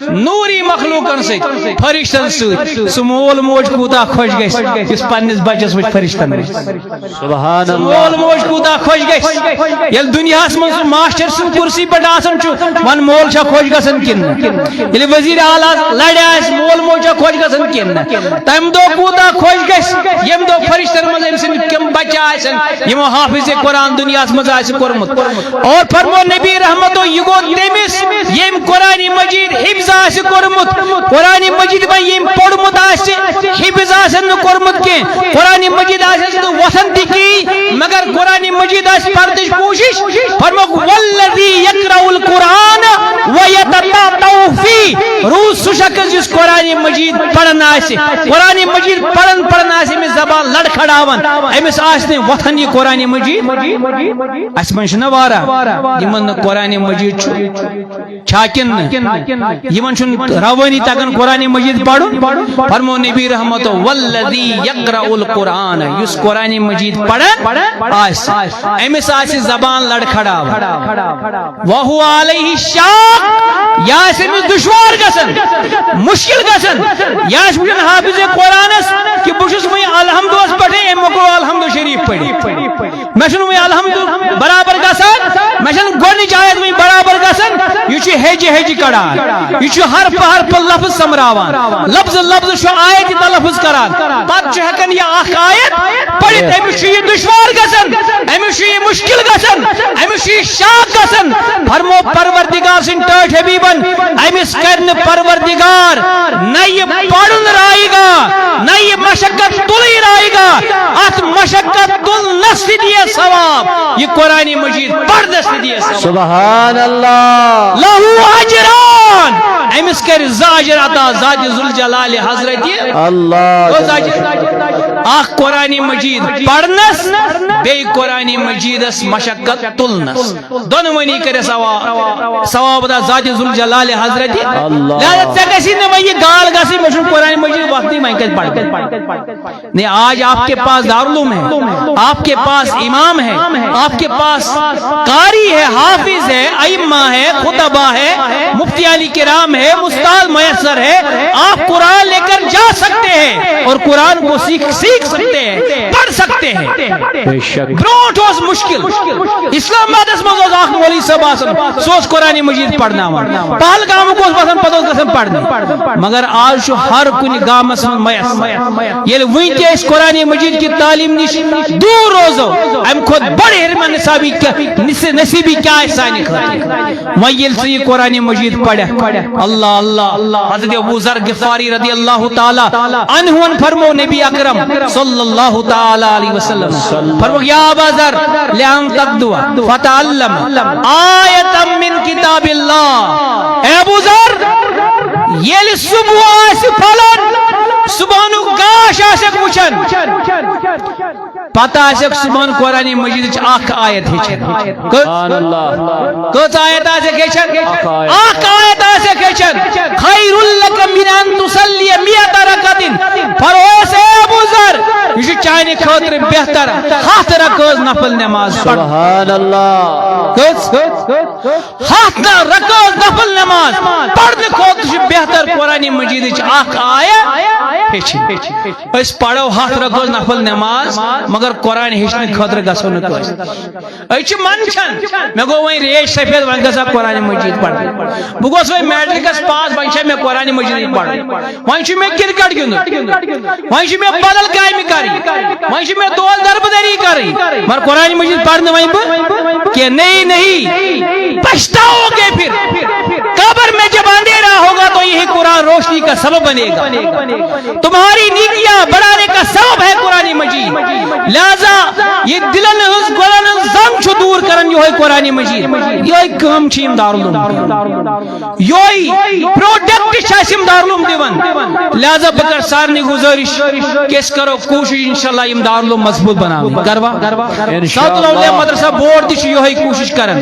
نوری مخلوقن سے فرشتن سے سمول موج کوتا خوش گئے اس پنس بچس وچ فرشتن سبحان اللہ سمول موج کوتا خوش گئے یل دنیا من ماسٹر سن کرسی پہ آسان ون مول چھا خوش گسن کن یل وزیر اعلیٰ لڑے مول موج چھا خوش گسن کن تم دو کوتا خوش گس یم دو فرشتن من ام سن کم بچہ آسن یم حافظ قرآن دنیا من آس کورمت اور فرمو نبی رحمتو یہ گو تمس یم قرآن مجید حفظ آس کورمت قرآن مجید میں یم پڑھمت آس حفظ آسن کورمت کی قرآن مجید آس وطن تکی مگر قرآن مجید آس پردش کوشش فرمو والذی یقرأ القرآن ویتتعطع فی روز سشکز جس قرآن مجید پڑھنا آس قرآن مجید پڑھنا آس میں زبان لڑ کھڑاون امس آس نے وطن یہ قرآن مجید اس من چھنا وارا یمن قرآن مجید چھاکن یمن چھن روانی تگن قرآن مجید پڑھن فرمو نبی رحمت والذی یقرأ القرآن یس قرآن مجید پڑھن آس امس آس زبان لڑ کھڑاون وہو علیہ شاق یا اس میں دشوار گسن مشکل گسن یا اس میں حافظ قرآن کہ بشس میں الحمد اس پڑھے امکو الحمد شریف پڑھی میں چھن میں الحمد برابر گسن میں چھن گونی چاہت میں برابر گسن یہ چھ ہیجی ہیجی کڑان یہ چھ حرف لفظ سمراوان لفظ لفظ شو آیت تلفظ کران پت چھ ہکن یہ آخ آیت پڑھت امس چھ یہ دشوار گسن امس چھ یہ مشکل گسن امس چھ یہ شاق گسن فرمو پروردگار سن ٹاٹ حبیبن امس کرن پروردگار نہ یہ پڑھن رائے گا نہ یہ مشقت تلی رائے مشقت تلنس دیے ثواب، یہ قرآن مجید پڑھنے سے دیے ثواب. سبحان اللہ. لہو اجران، امس کر زاجر عطا ذات ذوالجلال حضرت اللہ. اخ قرآن مجید پڑھنس بی قرآن مجیدس مشقت تلنس، دونونی کرے ثواب دا ذات ذوالجلال حضرت. لہذا ژے نہ یہ گال گسی مجھے قرآن مجید وقت میں کل پڑھ نہیں. آج آپ کے پاس دارالعلوم ہے، آپ کے پاس امام ہے، آپ کے پاس قاری ہے، حافظ ہے، ائمہ ہے، خطبہ ہے، مفتی علی کرام ہے، استاد میسر ہے. آپ قرآن لے کر جا سکتے ہیں اور قرآن کو سیکھ سکتے ہیں، پڑھ سکتے ہیں. برونٹ واس مشکل اسلام آباد مز اخ مولوی صاحب آسان سوس قرآن مجید پڑھنا پہلگام کو بسان پتہ گژھان پڑھنے، مگر آج ہر کن گامس میسر. یل ونکس قرآن مجید کی تعلیم نش دور روزو ام خود بڑے ہرما نصیبی کیا ہے سانہ خاطر. وۄنۍ ییٚلہِ ژٕ یہِ قرآن مجید پڑھکھ، اللہ اللہ. حضرت ابو ذر غفاری رضی اللہ تعالی عنہ فرمو نبی اکرم صلی اللہ تعالی علیہ وسلم فرمو یا ابا ذر لأن تغدو فتعلم آیتا من کتاب اللہ. اے ابو ذر ییٚلہِ صبح آسہِ پھلان، صبحنُک گاش آسیکھ وٕچھان، پتہ آسیکھ صبحن قرآن مجید اخ آیت ہیچھن. کٔژ آیت آسیکھ ہیچھن؟ اخ آیت آسیکھ ہیچھن. خیر لک من ان تصلی مئۃ رکعۃ. فرموس اے ابو ذر یہ چھُ چانہِ خٲطرٕ بہتر 7 رکعت نفل نماز پڑھ. سبحان اللہ. کٔژ 7 رکعت نفل نماز پڑھنہٕ خٲطرٕ چھُ بہتر قرآن مجیدٕچ اکھ آیت ہیچھِن. أسۍ پڑھو 7 رکعت نفل نماز مگر قرآن ہیچھنہٕ خٲطرٕ گژھو نہٕ کٲنٛسہِ. أسۍ چھِ منٛدچھان مےٚ گوٚو وۄنۍ ریش سفید وۄنۍ گژھا قرآن مجید پڑھُن. بہٕ گوٚژھ وۄنۍ میٹرکس پاس وۄنۍ چھا مےٚ قرآن مجید پڑھُن. وۄنۍ چھُ مےٚ کرکٹ گِنٛدُن، وۄنۍ چھُ مےٚ بدل کامہِ کرٕنۍ، وۄنۍ چھِ مےٚ دول دربدری کرٕنۍ، مگر قرآن مجید پڑھنہٕ وۄنۍ بہٕ کہ نہیں پچھتاؤ گے پھر. قبر میں جب اندھیرا ہوگا تو یہی قرآن روشنی کا سبب بنے گا، تمہاری نیکیاں بڑھانے کا سبب ہے قرآن مجید. لہذا یہ دلن ہز گلن ہز زنگ چھو دور کرن یہ قرآن مجید. یہ کام چھ یم دارالعلوم، یہ پروڈکٹ چھ یم دارالعلوم دیوان. لہذا بکر سارنی گزارش کس کرو کوشش انشاءاللہ یم دارالعلوم مضبوط بناو کروا. سعد الاولیاء مدرسہ بورڈ تہ یہ کوشش کرن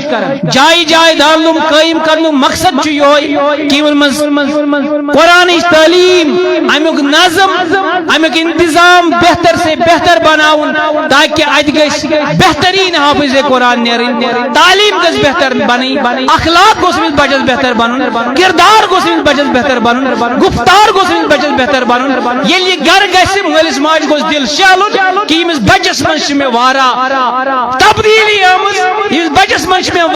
جائے جائے دارالعلوم قائم کرنک مقصد چھ یہ کہ قرآن تعلیم امیک نظم امیک انتظام بہتر سے بہتر بناون تاکہ ات گژھِ بہترین حافظ قرآن نیرن، تعلیم گژھِ بہتر بنی، اخلاق گوٚژھ أمِس بچس بہتر بنن، کردار گوٚژھ أمِس بچس بہتر بنن، گفتار گوٚژھ أمِس بچس بہتر بنن. ییٚلہِ یہِ گھر گژھِ مٲلِس ماجہِ گوٚژھ دل شیلُن کہ ییٚمِس بچس منٛز چھِ مےٚ واریاہ تبدیلی آمٕژ، ییٚمِس بچس منٛز چھِ مےٚ